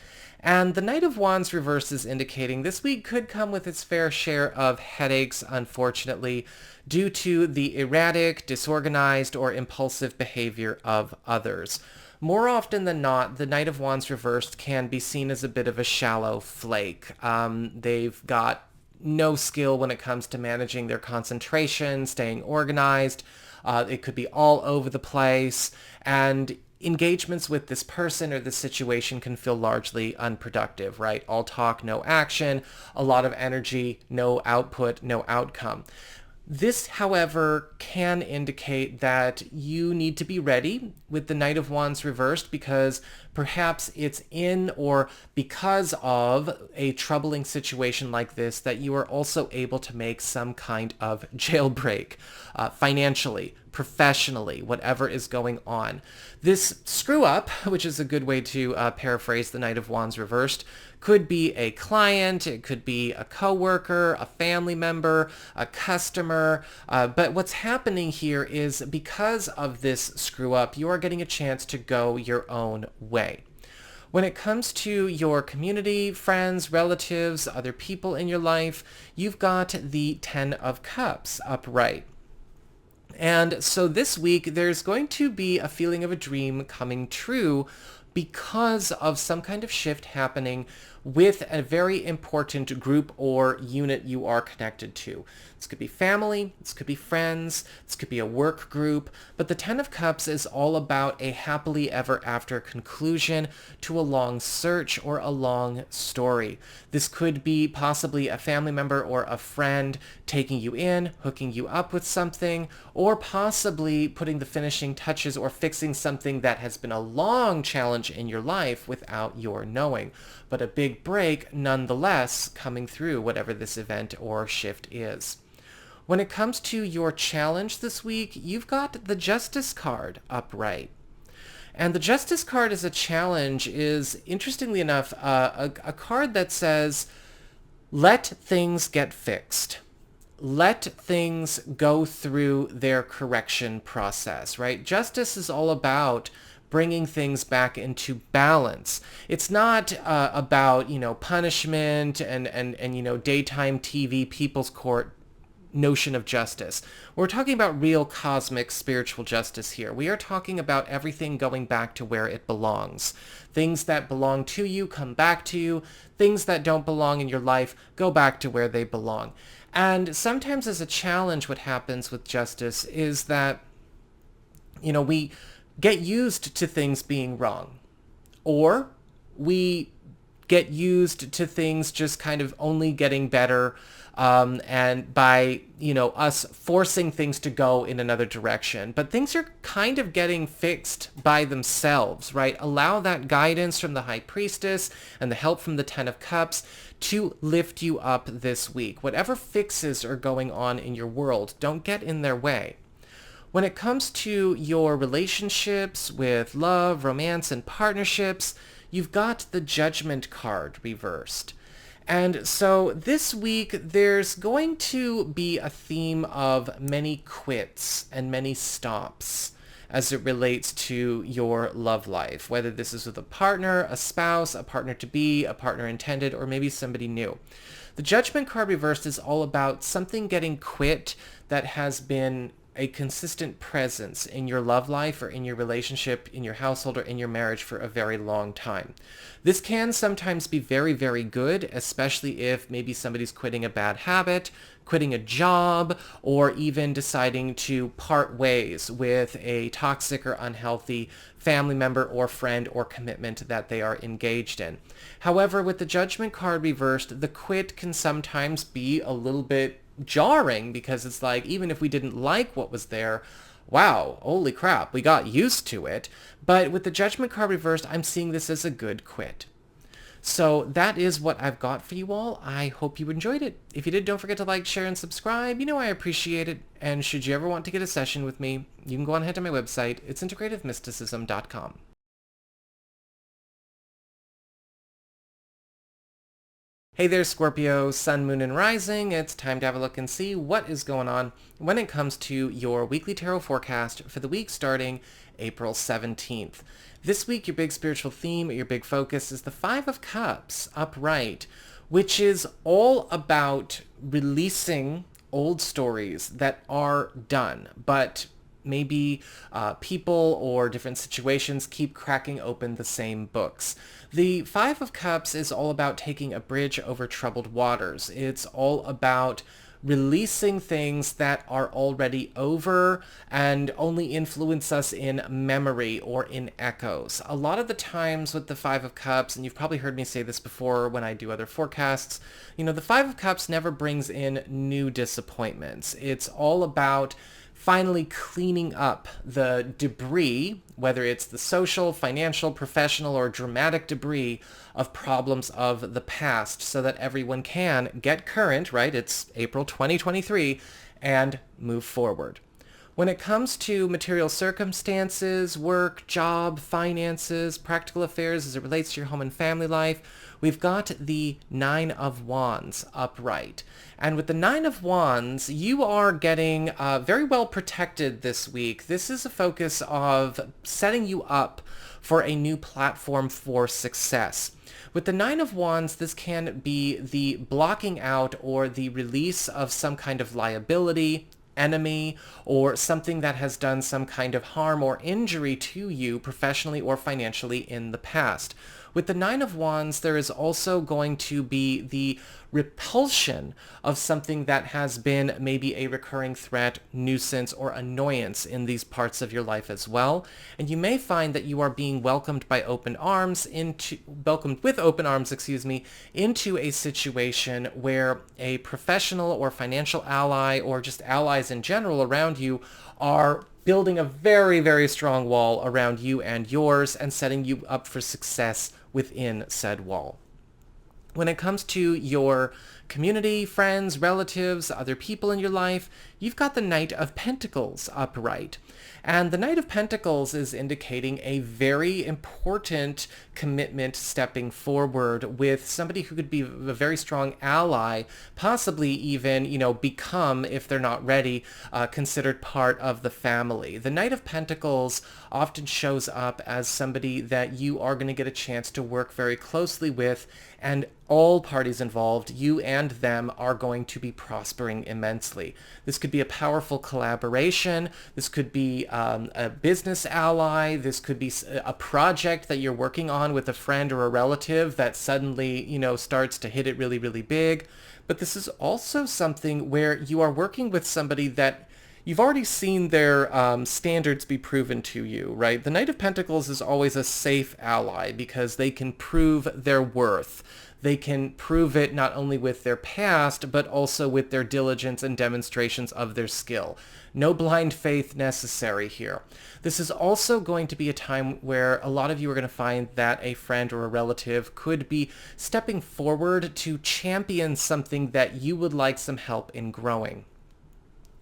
And the Knight of Wands reverse is indicating this week could come with its fair share of headaches, unfortunately, due to the erratic, disorganized, or impulsive behavior of others. More often than not, the Knight of Wands reversed can be seen as a bit of a shallow flake. They've got no skill when it comes to managing their concentration, staying organized. It could be all over the place, and engagements with this person or this situation can feel largely unproductive, right? All talk, no action, a lot of energy, no output, no outcome. This, however, can indicate that you need to be ready with the Knight of Wands reversed, because perhaps it's in or because of a troubling situation like this that you are also able to make some kind of jailbreak, financially, professionally, whatever is going on. This screw up, which is a good way to paraphrase the Knight of Wands reversed, could be a client, it could be a coworker, a family member, a customer, but what's happening here is because of this screw up, you are getting a chance to go your own way. When it comes to your community, friends, relatives, other people in your life, you've got the Ten of Cups upright. And so this week, there's going to be a feeling of a dream coming true because of some kind of shift happening with a very important group or unit you are connected to. This could be family, this could be friends, this could be a work group, but the Ten of Cups is all about a happily ever after conclusion to a long search or a long story. This could be possibly a family member or a friend taking you in, hooking you up with something, or possibly putting the finishing touches or fixing something that has been a long challenge in your life without your knowing, but a big break nonetheless coming through whatever this event or shift is. When it comes to your challenge this week, you've got the Justice card upright. And the Justice card as a challenge is, interestingly enough, a card that says, let things get fixed. Let things go through their correction process, right? Justice is all about bringing things back into balance. It's not about, punishment and daytime TV, people's court notion of justice. We're talking about real cosmic spiritual justice here. We are talking about everything going back to where it belongs. Things that belong to you come back to you. Things that don't belong in your life go back to where they belong. And sometimes as a challenge, what happens with justice is that, we get used to things being wrong. Or we get used to things just kind of only getting better, and by, us forcing things to go in another direction. But things are kind of getting fixed by themselves, right? Allow that guidance from the High Priestess and the help from the Ten of Cups to lift you up this week. Whatever fixes are going on in your world, don't get in their way. When it comes to your relationships with love, romance, and partnerships, you've got the Judgment card reversed. And so this week, there's going to be a theme of many quits and many stops as it relates to your love life, whether this is with a partner, a spouse, a partner-to-be, a partner intended, or maybe somebody new. The Judgment card reversed is all about something getting quit that has been a consistent presence in your love life or in your relationship, in your household, or in your marriage for a very long time. This can sometimes be very, very good, especially if maybe somebody's quitting a bad habit, quitting a job, or even deciding to part ways with a toxic or unhealthy family member or friend or commitment that they are engaged in. However, with the Judgment card reversed, the quit can sometimes be a little bit jarring, because it's like, even if we didn't like what was there, wow, holy crap, we got used to it. But with the Judgment card reversed, I'm seeing this as a good quit. So that is what I've got for you all. I hope you enjoyed it. If you did, don't forget to like, share, and subscribe. I appreciate it. And should you ever want to get a session with me, you can go on ahead to my website. It's integrativemysticism.com. Hey there, Scorpio, Sun, Moon, and Rising. It's time to have a look and see what is going on when it comes to your weekly tarot forecast for the week starting April 17th. This week, your big spiritual theme, your big focus is the Five of Cups upright, which is all about releasing old stories that are done, but maybe people or different situations keep cracking open the same books. The Five of Cups is all about taking a bridge over troubled waters. It's all about releasing things that are already over and only influence us in memory or in echoes. A lot of the times with the Five of Cups, and you've probably heard me say this before when I do other forecasts, the Five of Cups never brings in new disappointments. It's all about finally cleaning up the debris, whether it's the social, financial, professional, or dramatic debris of problems of the past, so that everyone can get current, right? It's April 2023, and move forward. When it comes to material circumstances, work, job, finances, practical affairs as it relates to your home and family life, we've got the Nine of Wands upright. And with the Nine of Wands, you are getting very well protected this week. This is a focus of setting you up for a new platform for success. With the Nine of Wands, this can be the blocking out or the release of some kind of liability, enemy, or something that has done some kind of harm or injury to you professionally or financially in the past. With the Nine of Wands, there is also going to be the repulsion of something that has been maybe a recurring threat, nuisance, or annoyance in these parts of your life as well. And you may find that you are being welcomed with open arms, into a situation where a professional or financial ally, or just allies in general around you, are building a very, very strong wall around you and yours and setting you up for success within said wall. When it comes to your community, friends, relatives, other people in your life, you've got the Knight of Pentacles upright. And the Knight of Pentacles is indicating a very important commitment stepping forward with somebody who could be a very strong ally, possibly even, become, if they're not ready, considered part of the family. The Knight of Pentacles often shows up as somebody that you are going to get a chance to work very closely with, and all parties involved, you and them, are going to be prospering immensely. This could be a powerful collaboration. This could be a business ally. This could be a project that you're working on with a friend or a relative that suddenly, starts to hit it really, really big. But this is also something where you are working with somebody that you've already seen their standards be proven to you, right? The Knight of Pentacles is always a safe ally because they can prove their worth. They can prove it not only with their past, but also with their diligence and demonstrations of their skill. No blind faith necessary here. This is also going to be a time where a lot of you are going to find that a friend or a relative could be stepping forward to champion something that you would like some help in growing.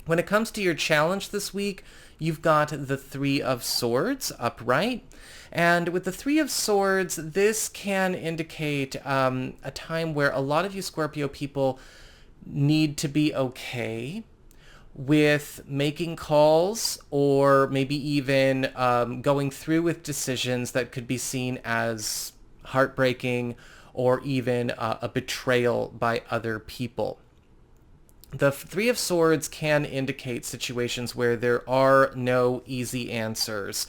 When it comes to your challenge this week, you've got the Three of Swords upright. And with the Three of Swords, this can indicate a time where a lot of you Scorpio people need to be okay with making calls or maybe even going through with decisions that could be seen as heartbreaking or even a betrayal by other people. The Three of Swords can indicate situations where there are no easy answers.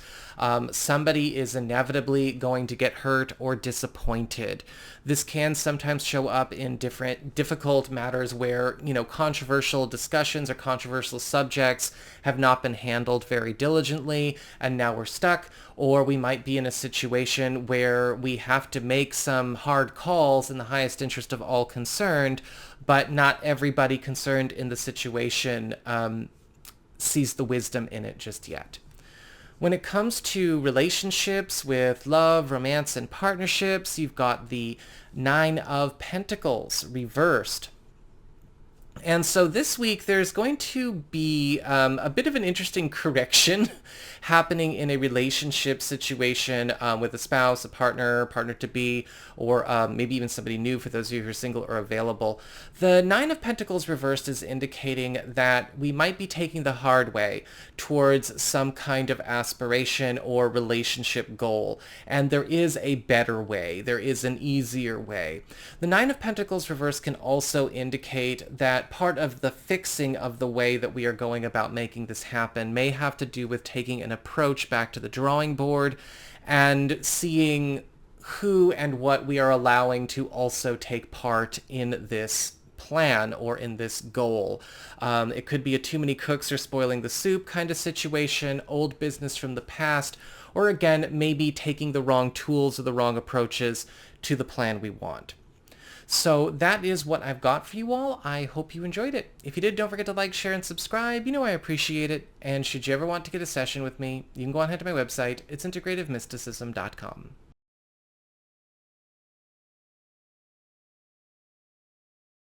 Somebody is inevitably going to get hurt or disappointed. This can sometimes show up in different difficult matters where, controversial discussions or controversial subjects have not been handled very diligently and now we're stuck. Or we might be in a situation where we have to make some hard calls in the highest interest of all concerned, but not everybody concerned in the situation sees the wisdom in it just yet. When it comes to relationships with love, romance, and partnerships, you've got the Nine of Pentacles reversed. And so this week there's going to be a bit of an interesting correction happening in a relationship situation with a spouse, a partner-to-be, or maybe even somebody new for those of you who are single or available. The Nine of Pentacles reversed is indicating that we might be taking the hard way towards some kind of aspiration or relationship goal. And there is a better way. There is an easier way. The Nine of Pentacles reversed can also indicate that part of the fixing of the way that we are going about making this happen may have to do with taking an approach back to the drawing board and seeing who and what we are allowing to also take part in this plan or in this goal. It could be a too many cooks are spoiling the soup kind of situation, old business from the past, or again, maybe taking the wrong tools or the wrong approaches to the plan we want. So that is what I've got for you all. I hope you enjoyed it. If you did, don't forget to like, share, and subscribe. I appreciate it. And should you ever want to get a session with me, you can go on ahead to my website. It's integrativemysticism.com.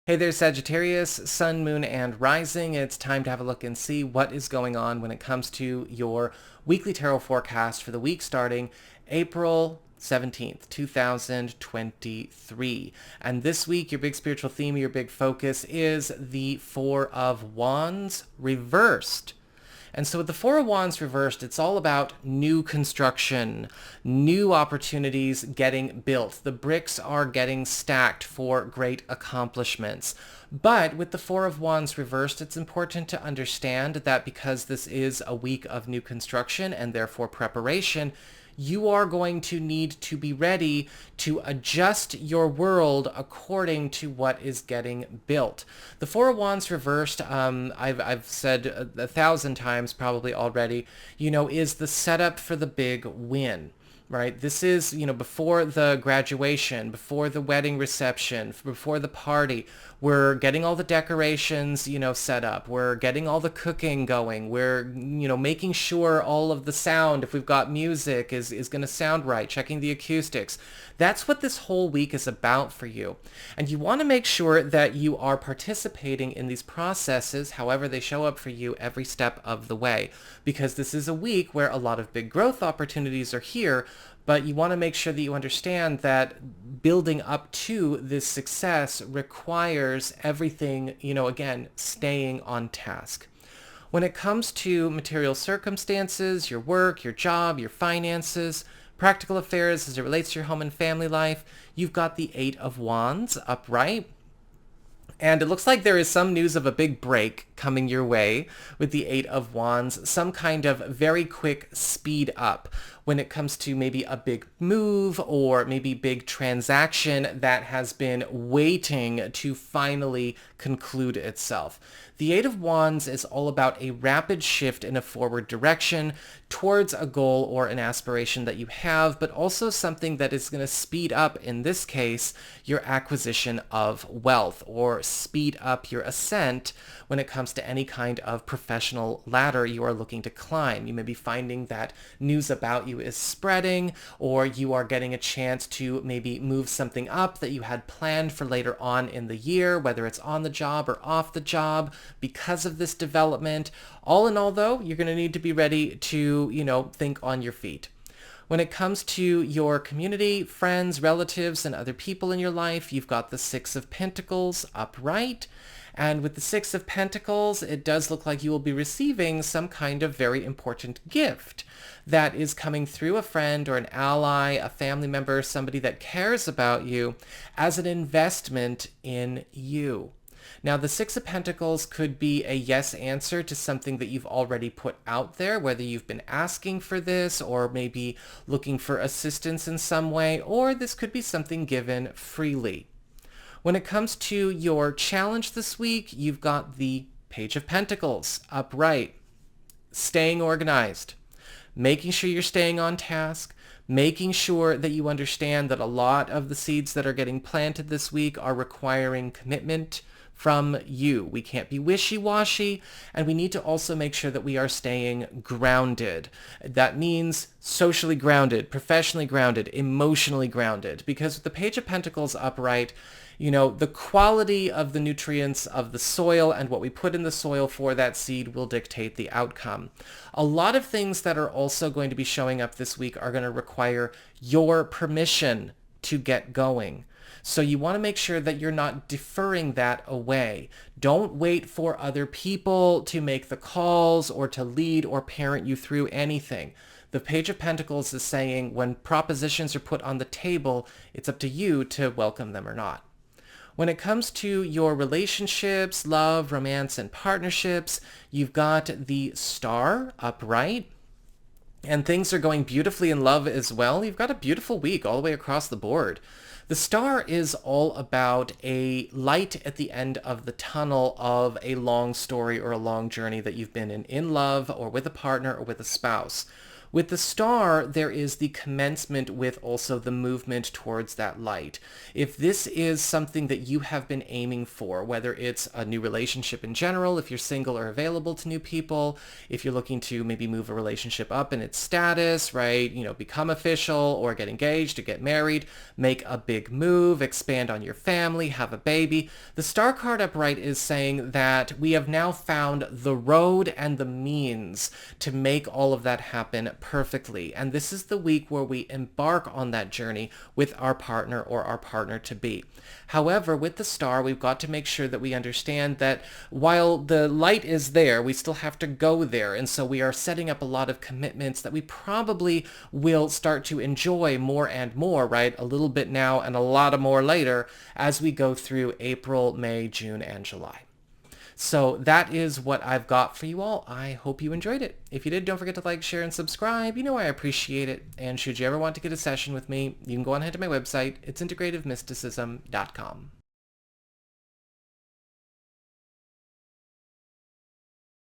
Hey there, Sagittarius, Sun, Moon, and Rising. It's time to have a look and see what is going on when it comes to your weekly tarot forecast for the week starting April 17th, 2023. And this week, your big spiritual theme, your big focus is the Four of Wands reversed. And so with the Four of Wands reversed, it's all about new construction, new opportunities getting built. The bricks are getting stacked for great accomplishments. But with the Four of Wands reversed, it's important to understand that because this is a week of new construction and therefore preparation, you are going to need to be ready to adjust your world according to what is getting built. The Four of Wands reversed, I've said 1,000 times probably already, is the setup for the big win. right? This is, before the graduation, before the wedding reception, before the party. We're getting all the decorations, set up. We're getting all the cooking going. We're, making sure all of the sound, if we've got music, is going to sound right, checking the acoustics. That's what this whole week is about for you. And you want to make sure that you are participating in these processes, however they show up for you, every step of the way. Because this is a week where a lot of big growth opportunities are here, but you want to make sure that you understand that building up to this success requires everything, again, staying on task. When it comes to material circumstances, your work, your job, your finances, practical affairs as it relates to your home and family life, you've got the Eight of Wands upright. And it looks like there is some news of a big break coming your way with the Eight of Wands, some kind of very quick speed up when it comes to maybe a big move or maybe big transaction that has been waiting to finally conclude itself. The Eight of Wands is all about a rapid shift in a forward direction towards a goal or an aspiration that you have, but also something that is going to speed up, in this case, your acquisition of wealth or speed up your ascent when it comes to any kind of professional ladder you are looking to climb. You may be finding that news about you is spreading, or you are getting a chance to maybe move something up that you had planned for later on in the year, whether it's on the job or off the job, because of this development. All in all, though, you're going to need to be ready to, think on your feet. When it comes to your community, friends, relatives, and other people in your life, you've got the Six of Pentacles upright. And with the Six of Pentacles, it does look like you will be receiving some kind of very important gift that is coming through a friend or an ally, a family member, somebody that cares about you, as an investment in you. Now, the Six of Pentacles could be a yes answer to something that you've already put out there, whether you've been asking for this or maybe looking for assistance in some way, or this could be something given freely. When it comes to your challenge this week, you've got the Page of Pentacles upright, staying organized, making sure you're staying on task, making sure that you understand that a lot of the seeds that are getting planted this week are requiring commitment from you. We can't be wishy-washy, and we need to also make sure that we are staying grounded. That means socially grounded, professionally grounded, emotionally grounded, because with the Page of Pentacles upright, the quality of the nutrients of the soil and what we put in the soil for that seed will dictate the outcome. A lot of things that are also going to be showing up this week are going to require your permission to get going. So you want to make sure that you're not deferring that away. Don't wait for other people to make the calls or to lead or parent you through anything. The Page of Pentacles is saying when propositions are put on the table, it's up to you to welcome them or not. When it comes to your relationships, love, romance, and partnerships, you've got the Star upright. And things are going beautifully in love as well. You've got a beautiful week all the way across the board. The Star is all about a light at the end of the tunnel of a long story or a long journey that you've been in love or with a partner or with a spouse. With the Star, there is the commencement with also the movement towards that light. If this is something that you have been aiming for, whether it's a new relationship in general, if you're single or available to new people, if you're looking to maybe move a relationship up in its status, right, become official or get engaged or get married, make a big move, expand on your family, have a baby, the Star card upright is saying that we have now found the road and the means to make all of that happen perfectly. And this is the week where we embark on that journey with our partner or our partner-to-be. However, with the Star, we've got to make sure that we understand that while the light is there, we still have to go there. And so we are setting up a lot of commitments that we probably will start to enjoy more and more, right? A little bit now and a lot more later as we go through April, May, June, and July. So that is what I've got for you all. I hope you enjoyed it. If you did, don't forget to like, share, and subscribe. You know I appreciate it. And should you ever want to get a session with me, you can go on ahead to my website. It's integrativemysticism.com.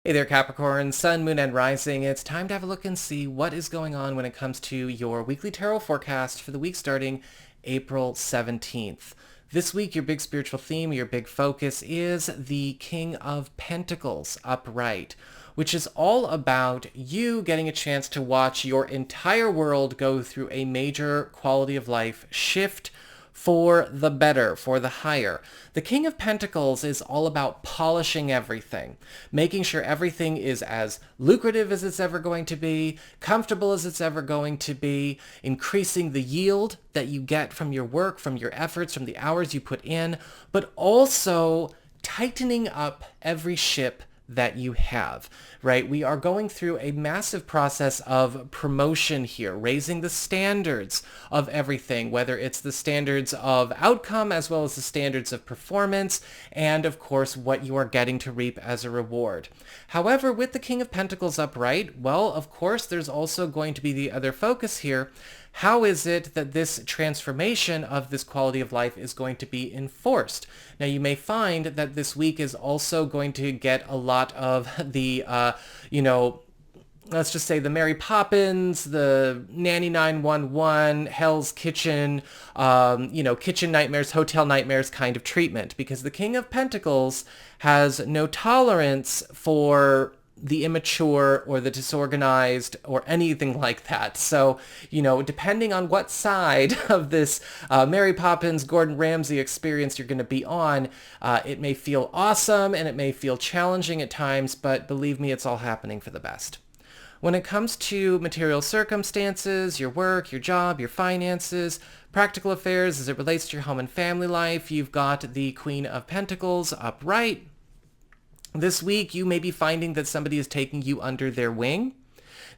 Hey there, Capricorn, Sun, Moon, and Rising. It's time to have a look and see what is going on when it comes to your weekly tarot forecast for the week starting April 17th. This week, your big spiritual theme, your big focus is the King of Pentacles upright, which is all about you getting a chance to watch your entire world go through a major quality of life shift for the better, for the higher. The King of Pentacles is all about polishing everything, making sure everything is as lucrative as it's ever going to be, comfortable as it's ever going to be, increasing the yield that you get from your work, from your efforts, from the hours you put in, but also tightening up every ship that you have, right? We are going through a massive process of promotion here, raising the standards of everything, whether it's the standards of outcome as well as the standards of performance, and of course, what you are getting to reap as a reward. However, with the King of Pentacles upright, well, of course, there's also going to be the other focus here. How is it that this transformation of this quality of life is going to be enforced? Now, you may find that this week is also going to get a lot of the, let's just say the Mary Poppins, the Nanny 911, Hell's Kitchen, kitchen nightmares, hotel nightmares kind of treatment, because the King of Pentacles has no tolerance for the immature or the disorganized or anything like that. So, depending on what side of this Mary Poppins, Gordon Ramsay experience you're going to be on, it may feel awesome and it may feel challenging at times, but believe me, it's all happening for the best. When it comes to material circumstances, your work, your job, your finances, practical affairs as it relates to your home and family life, you've got the Queen of Pentacles upright. This week, you may be finding that somebody is taking you under their wing.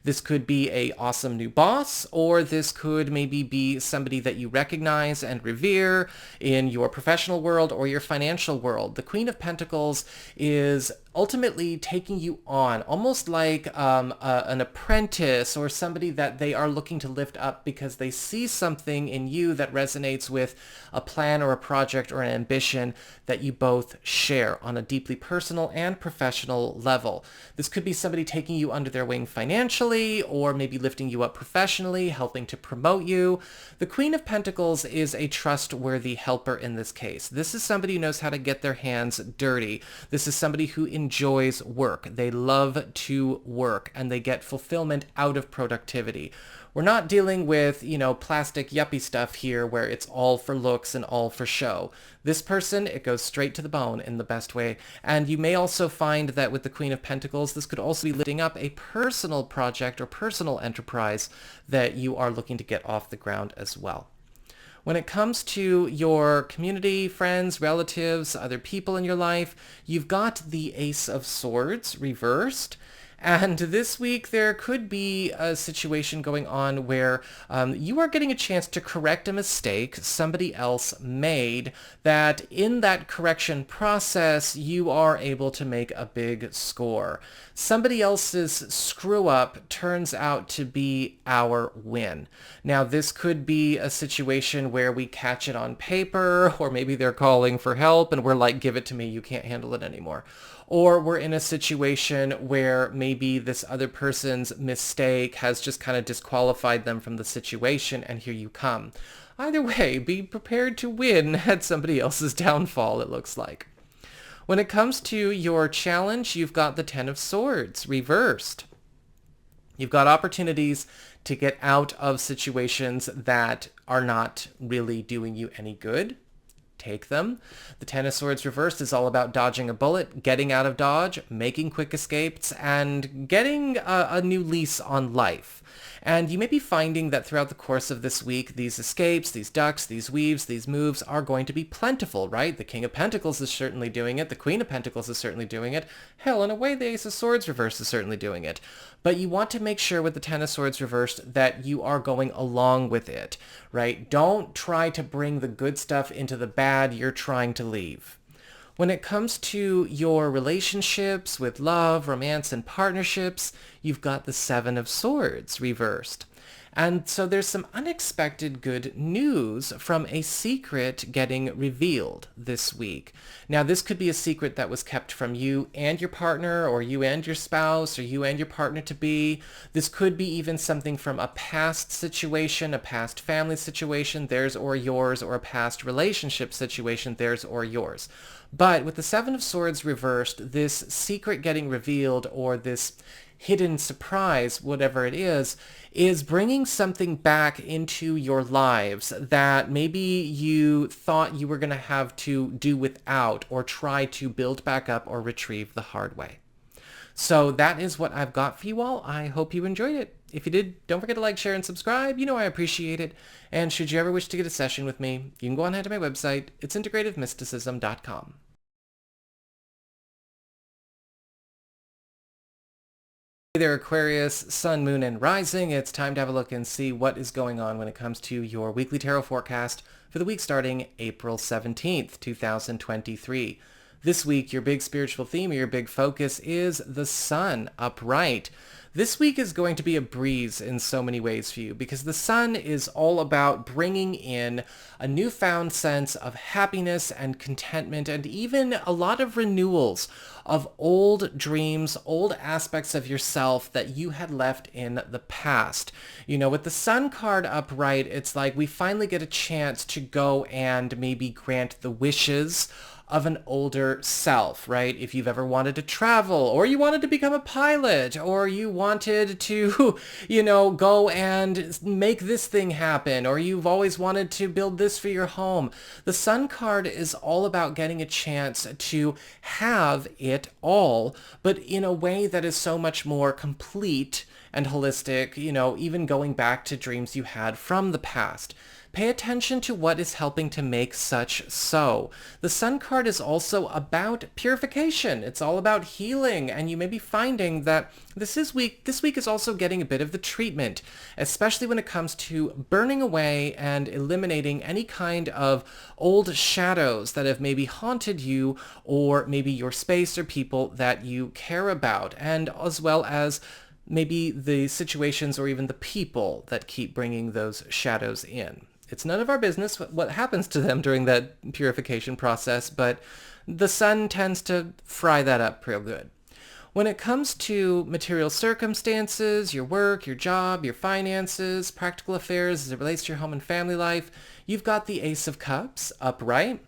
This could be a awesome new boss, or this could maybe be somebody that you recognize and revere in your professional world or your financial world. The Queen of Pentacles is ultimately taking you on, almost like an apprentice or somebody that they are looking to lift up because they see something in you that resonates with a plan or a project or an ambition that you both share on a deeply personal and professional level. This could be somebody taking you under their wing financially, or maybe lifting you up professionally, helping to promote you. The Queen of Pentacles is a trustworthy helper in this case. This is somebody who knows how to get their hands dirty. This is somebody who enjoys work. They love to work and they get fulfillment out of productivity. We're not dealing with, plastic yuppie stuff here where it's all for looks and all for show. This person, it goes straight to the bone in the best way. And you may also find that with the Queen of Pentacles, this could also be lifting up a personal project or personal enterprise that you are looking to get off the ground as well. When it comes to your community, friends, relatives, other people in your life, you've got the Ace of Swords reversed. And this week, there could be a situation going on where you are getting a chance to correct a mistake somebody else made, that in that correction process, you are able to make a big score. Somebody else's screw-up turns out to be our win. Now, this could be a situation where we catch it on paper, or maybe they're calling for help, and we're like, give it to me, you can't handle it anymore. Or we're in a situation where maybe this other person's mistake has just kind of disqualified them from the situation, and here you come. Either way, be prepared to win at somebody else's downfall, it looks like. When it comes to your challenge, you've got the Ten of Swords reversed. You've got opportunities to get out of situations that are not really doing you any good. Take them. The Ten of Swords reversed is all about dodging a bullet, getting out of dodge, making quick escapes, and getting a new lease on life. And you may be finding that throughout the course of this week, these escapes, these ducks, these weaves, these moves are going to be plentiful, right? The King of Pentacles is certainly doing it. The Queen of Pentacles is certainly doing it. Hell, in a way, the Ace of Swords reversed is certainly doing it. But you want to make sure with the Ten of Swords reversed that you are going along with it, right? Don't try to bring the good stuff into the bad you're trying to leave. When it comes to your relationships with love, romance, and partnerships, you've got the Seven of Swords reversed. And so there's some unexpected good news from a secret getting revealed this week. Now, this could be a secret that was kept from you and your partner, or you and your spouse, or you and your partner-to-be. This could be even something from a past situation, a past family situation, theirs or yours, or a past relationship situation, theirs or yours. But with the Seven of Swords reversed, this secret getting revealed, or this hidden surprise, whatever it is bringing something back into your lives that maybe you thought you were going to have to do without, or try to build back up or retrieve the hard way. So that is what I've got for you all. I hope you enjoyed it. If you did, don't forget to like, share, and subscribe. You know I appreciate it. And should you ever wish to get a session with me, you can go on ahead to my website. It's integrativemysticism.com. Hey there, Aquarius, Sun, Moon, and Rising. It's time to have a look and see what is going on when it comes to your weekly tarot forecast for the week starting April 17th, 2023. This week, your big spiritual theme or your big focus is the Sun upright. This week is going to be a breeze in so many ways for you because the Sun is all about bringing in a newfound sense of happiness and contentment, and even a lot of renewals of old dreams, old aspects of yourself that you had left in the past. You know, with the Sun card upright, it's like we finally get a chance to go and maybe grant the wishes of an older self, right? If you've ever wanted to travel, or you wanted to become a pilot, or you wanted to, go and make this thing happen, or you've always wanted to build this for your home. The Sun card is all about getting a chance to have it all, but in a way that is so much more complete and holistic, even going back to dreams you had from the past. Pay attention to what is helping to make such so. The Sun card is also about purification. It's all about healing, and you may be finding that this week is also getting a bit of the treatment, especially when it comes to burning away and eliminating any kind of old shadows that have maybe haunted you, or maybe your space or people that you care about, and as well as maybe the situations or even the people that keep bringing those shadows in. It's none of our business what happens to them during that purification process, but the Sun tends to fry that up real good. When it comes to material circumstances, your work, your job, your finances, practical affairs as it relates to your home and family life, you've got the Ace of Cups upright.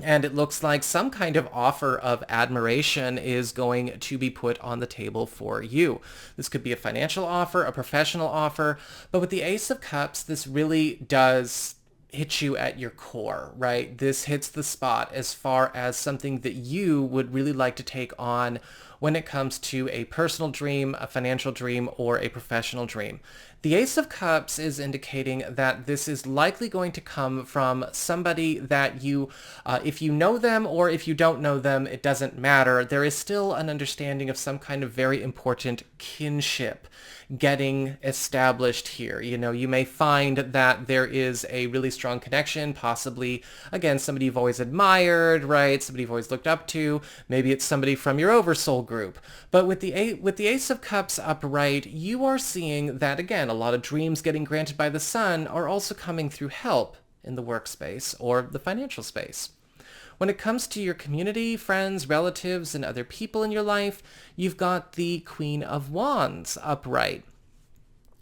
And it looks like some kind of offer of admiration is going to be put on the table for you. This could be a financial offer, a professional offer, but with the Ace of Cups, this really does hit you at your core, right? This hits the spot as far as something that you would really like to take on when it comes to a personal dream, a financial dream, or a professional dream. The Ace of Cups is indicating that this is likely going to come from somebody that you, if you know them or if you don't know them, it doesn't matter. There is still an understanding of some kind of very important kinship getting established here. You may find that there is a really strong connection, possibly, again, somebody you've always admired, right? Somebody you've always looked up to. Maybe it's somebody from your oversoul group. But with the Ace of Cups upright, you are seeing that, again, a lot of dreams getting granted by the Sun are also coming through help in the workspace or the financial space. When it comes to your community, friends, relatives, and other people in your life, you've got the Queen of Wands upright.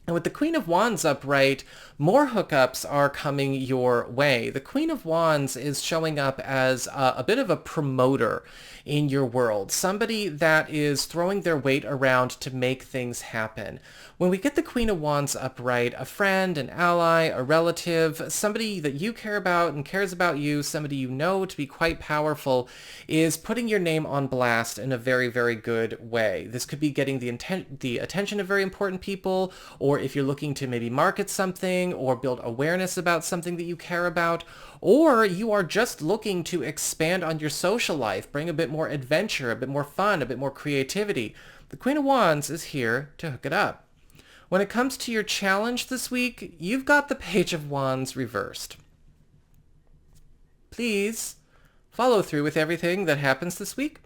And with the Queen of Wands upright, more hookups are coming your way. The Queen of Wands is showing up as a bit of a promoter in your world, somebody that is throwing their weight around to make things happen. When we get the Queen of Wands upright, a friend, an ally, a relative, somebody that you care about and cares about you, somebody you know to be quite powerful, is putting your name on blast in a very, very good way. This could be getting the attention of very important people, or if you're looking to maybe market something or build awareness about something that you care about, or you are just looking to expand on your social life, bring a bit more adventure, a bit more fun, a bit more creativity. The Queen of Wands is here to hook it up. When it comes to your challenge this week, you've got the Page of Wands reversed. Please follow through with everything that happens this week.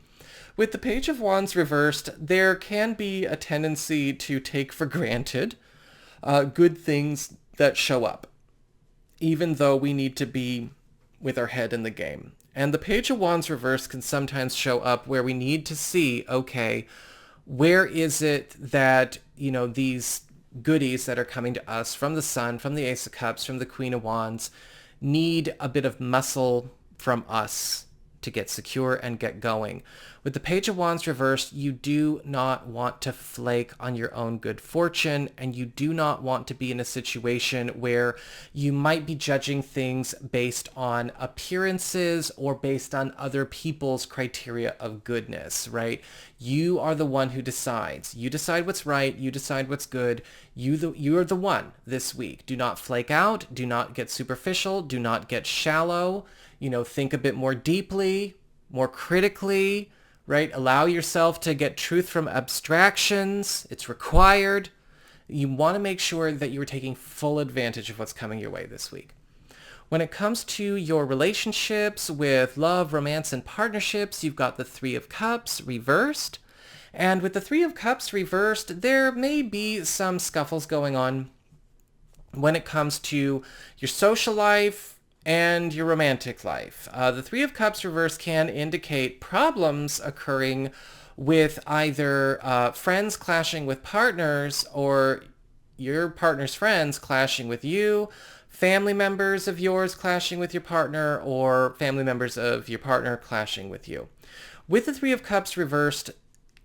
With the Page of Wands reversed, there can be a tendency to take for granted good things that show up, even though we need to be with our head in the game. And the Page of Wands reverse can sometimes show up where we need to see, okay, where is it that, these goodies that are coming to us from the Sun, from the Ace of Cups, from the Queen of Wands, need a bit of muscle from us to get secure and get going. With the Page of Wands reversed, you do not want to flake on your own good fortune, and you do not want to be in a situation where you might be judging things based on appearances or based on other people's criteria of goodness, right? You are the one who decides. You decide what's right. You decide what's good. You are the one this week. Do not flake out. Do not get superficial. Do not get shallow. Think a bit more deeply, more critically, right? Allow yourself to get truth from abstractions. It's required. You want to make sure that you're taking full advantage of what's coming your way this week. When it comes to your relationships with love, romance, and partnerships, you've got the Three of Cups reversed. And with the Three of Cups reversed, there may be some scuffles going on when it comes to your social life and your romantic life. The Three of Cups reverse can indicate problems occurring with either friends clashing with partners or your partner's friends clashing with you, family members of yours clashing with your partner, or family members of your partner clashing with you. With the Three of Cups reversed,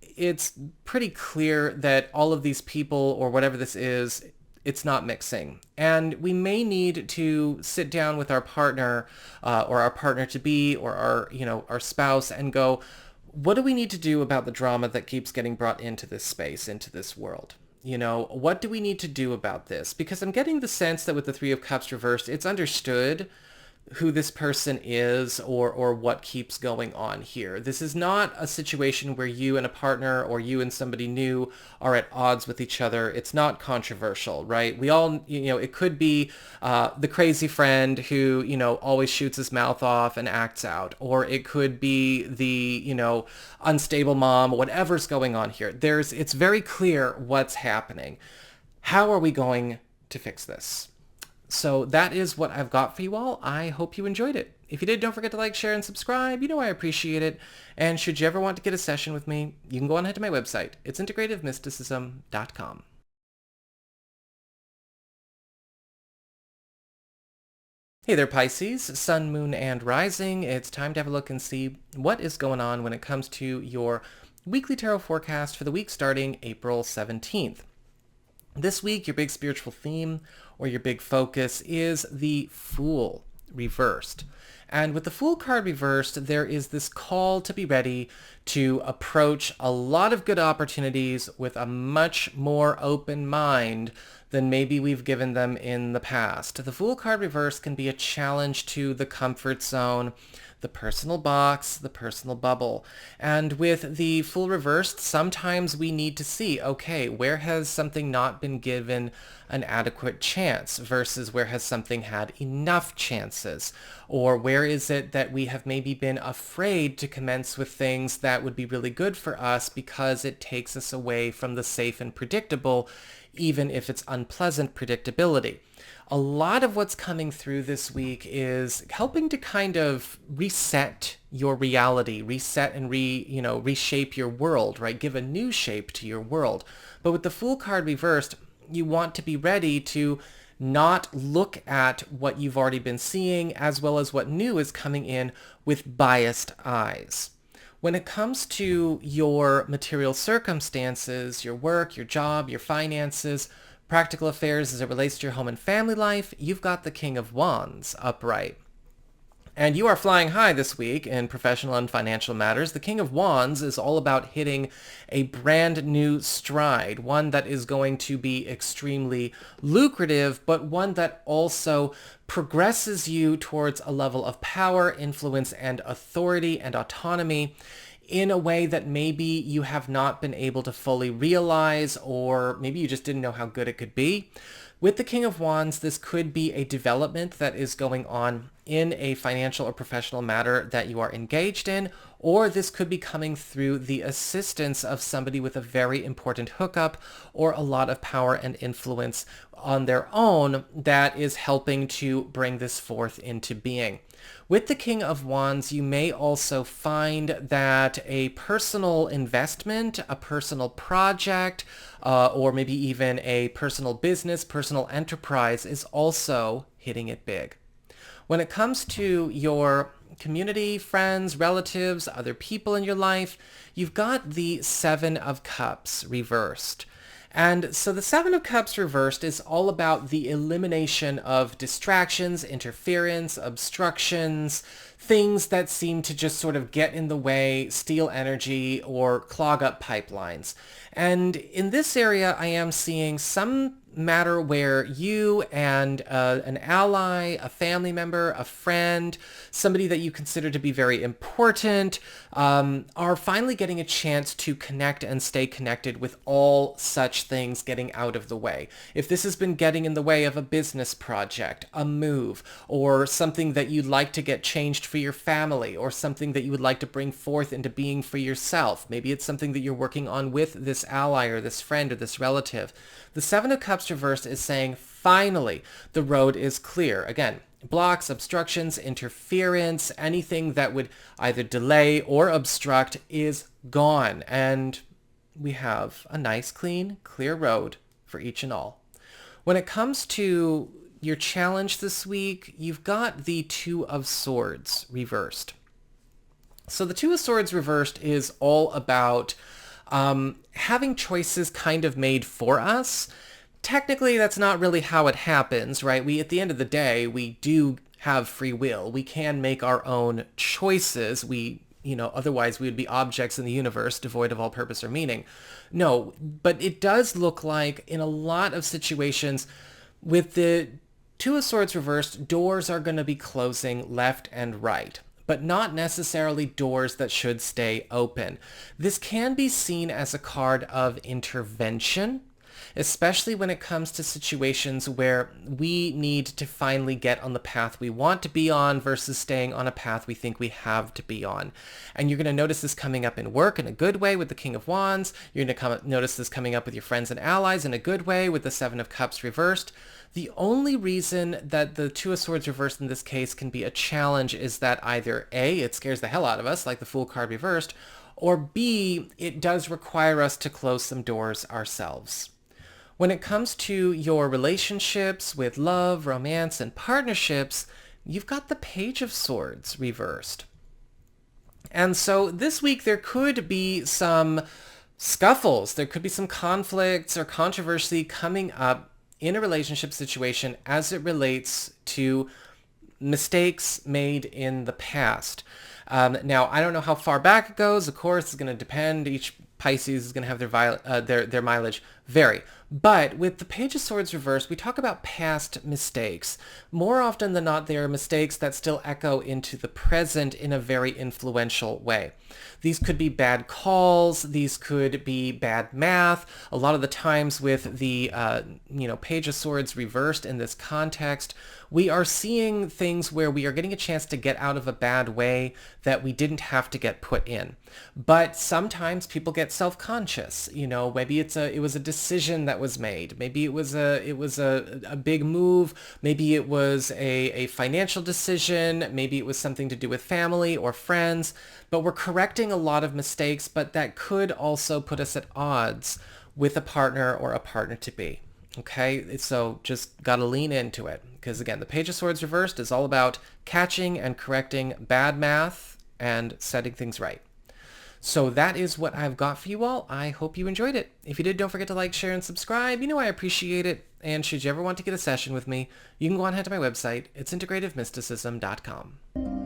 it's pretty clear that all of these people, or whatever this is, it's not mixing. And we may need to sit down with our partner or our partner-to-be or our spouse and go, what do we need to do about the drama that keeps getting brought into this space, into this world? What do we need to do about this? Because I'm getting the sense that with the Three of Cups reversed, it's understood who this person is or what keeps going on here. This is not a situation where you and a partner or you and somebody new are at odds with each other. It's not controversial, right? We all, it could be the crazy friend who, always shoots his mouth off and acts out, or it could be the, unstable mom, whatever's going on here. It's very clear what's happening. How are we going to fix this? So that is what I've got for you all. I hope you enjoyed it. If you did, don't forget to like, share, and subscribe. I appreciate it. And should you ever want to get a session with me, you can go on ahead to my website. It's integrativemysticism.com. Hey there, Pisces, Sun, Moon, and Rising. It's time to have a look and see what is going on when it comes to your weekly tarot forecast for the week starting April 17th. This week, your big spiritual theme or your big focus is the Fool reversed. And with the Fool card reversed, there is this call to be ready to approach a lot of good opportunities with a much more open mind than maybe we've given them in the past. The Fool card reversed can be a challenge to the comfort zone, the personal box, the personal bubble. And with the Fool reversed, sometimes we need to see, okay, where has something not been given an adequate chance versus where has something had enough chances? Or where is it that we have maybe been afraid to commence with things that would be really good for us because it takes us away from the safe and predictable, even if it's unpleasant predictability. A lot of what's coming through this week is helping to kind of reset your reality, reset and reshape your world, right? Give a new shape to your world. But with the Fool card reversed, you want to be ready to not look at what you've already been seeing as well as what new is coming in with biased eyes. When it comes to your material circumstances, your work, your job, your finances, practical affairs as it relates to your home and family life, you've got the King of Wands upright. And you are flying high this week in professional and financial matters. The King of Wands is all about hitting a brand new stride, one that is going to be extremely lucrative, but one that also progresses you towards a level of power, influence, and authority and autonomy in a way that maybe you have not been able to fully realize, or maybe you just didn't know how good it could be. With the King of Wands, this could be a development that is going on in a financial or professional matter that you are engaged in, or this could be coming through the assistance of somebody with a very important hookup or a lot of power and influence on their own that is helping to bring this forth into being. With the King of Wands, you may also find that a personal investment, a personal project, or maybe even a personal business, personal enterprise is also hitting it big. When it comes to your community, friends, relatives, other people in your life, you've got the Seven of Cups reversed. And so the Seven of Cups reversed is all about the elimination of distractions, interference, obstructions, things that seem to just sort of get in the way, steal energy, or clog up pipelines. And in this area, I am seeing some matter where you and an ally, a family member, a friend, somebody that you consider to be very important, are finally getting a chance to connect and stay connected with all such things getting out of the way. If this has been getting in the way of a business project, a move, or something that you'd like to get changed for your family, or something that you would like to bring forth into being for yourself, maybe it's something that you're working on with this ally or this friend or this relative, the Seven of Cups reversed is saying, finally, the road is clear. Again, blocks, obstructions, interference, anything that would either delay or obstruct is gone. And we have a nice, clean, clear road for each and all. When it comes to your challenge this week, you've got the Two of Swords reversed. So the Two of Swords reversed is all about having choices kind of made for us. Technically, that's not really how it happens, right? At the end of the day, we do have free will. We can make our own choices. Otherwise we would be objects in the universe devoid of all purpose or meaning. No, but it does look like in a lot of situations with the Two of Swords reversed, doors are going to be closing left and right, but not necessarily doors that should stay open. This can be seen as a card of intervention, especially when it comes to situations where we need to finally get on the path we want to be on versus staying on a path we think we have to be on. And you're going to notice this coming up in work in a good way with the King of Wands. You're going to notice this coming up with your friends and allies in a good way with the Seven of Cups reversed. The only reason that the Two of Swords reversed in this case can be a challenge is that either A, it scares the hell out of us, like the Fool card reversed, or B, it does require us to close some doors ourselves. When it comes to your relationships with love, romance, and partnerships, you've got the Page of Swords reversed. And so this week there could be some scuffles, there could be some conflicts or controversy coming up in a relationship situation as it relates to mistakes made in the past. Now, I don't know how far back it goes. Of course, it's going to depend. Each Pisces is going to have their mileage vary. But with the Page of Swords reversed, we talk about past mistakes. More often than not, they are mistakes that still echo into the present in a very influential way. These could be bad calls. These could be bad math. A lot of the times with the Page of Swords reversed in this context, we are seeing things where we are getting a chance to get out of a bad way that we didn't have to get put in. But sometimes people get self-conscious. Maybe it was a decision that was made. Maybe it was a big move. Maybe it was a financial decision. Maybe it was something to do with family or friends. But we're correcting a lot of mistakes, but that could also put us at odds with a partner or a partner-to-be. Okay, so just got to lean into it. Because again, the Page of Swords reversed is all about catching and correcting bad math and setting things right. So that is what I've got for you all. I hope you enjoyed it. If you did, don't forget to like, share, and subscribe. I appreciate it. And should you ever want to get a session with me, you can go on ahead to my website. It's integrativemysticism.com.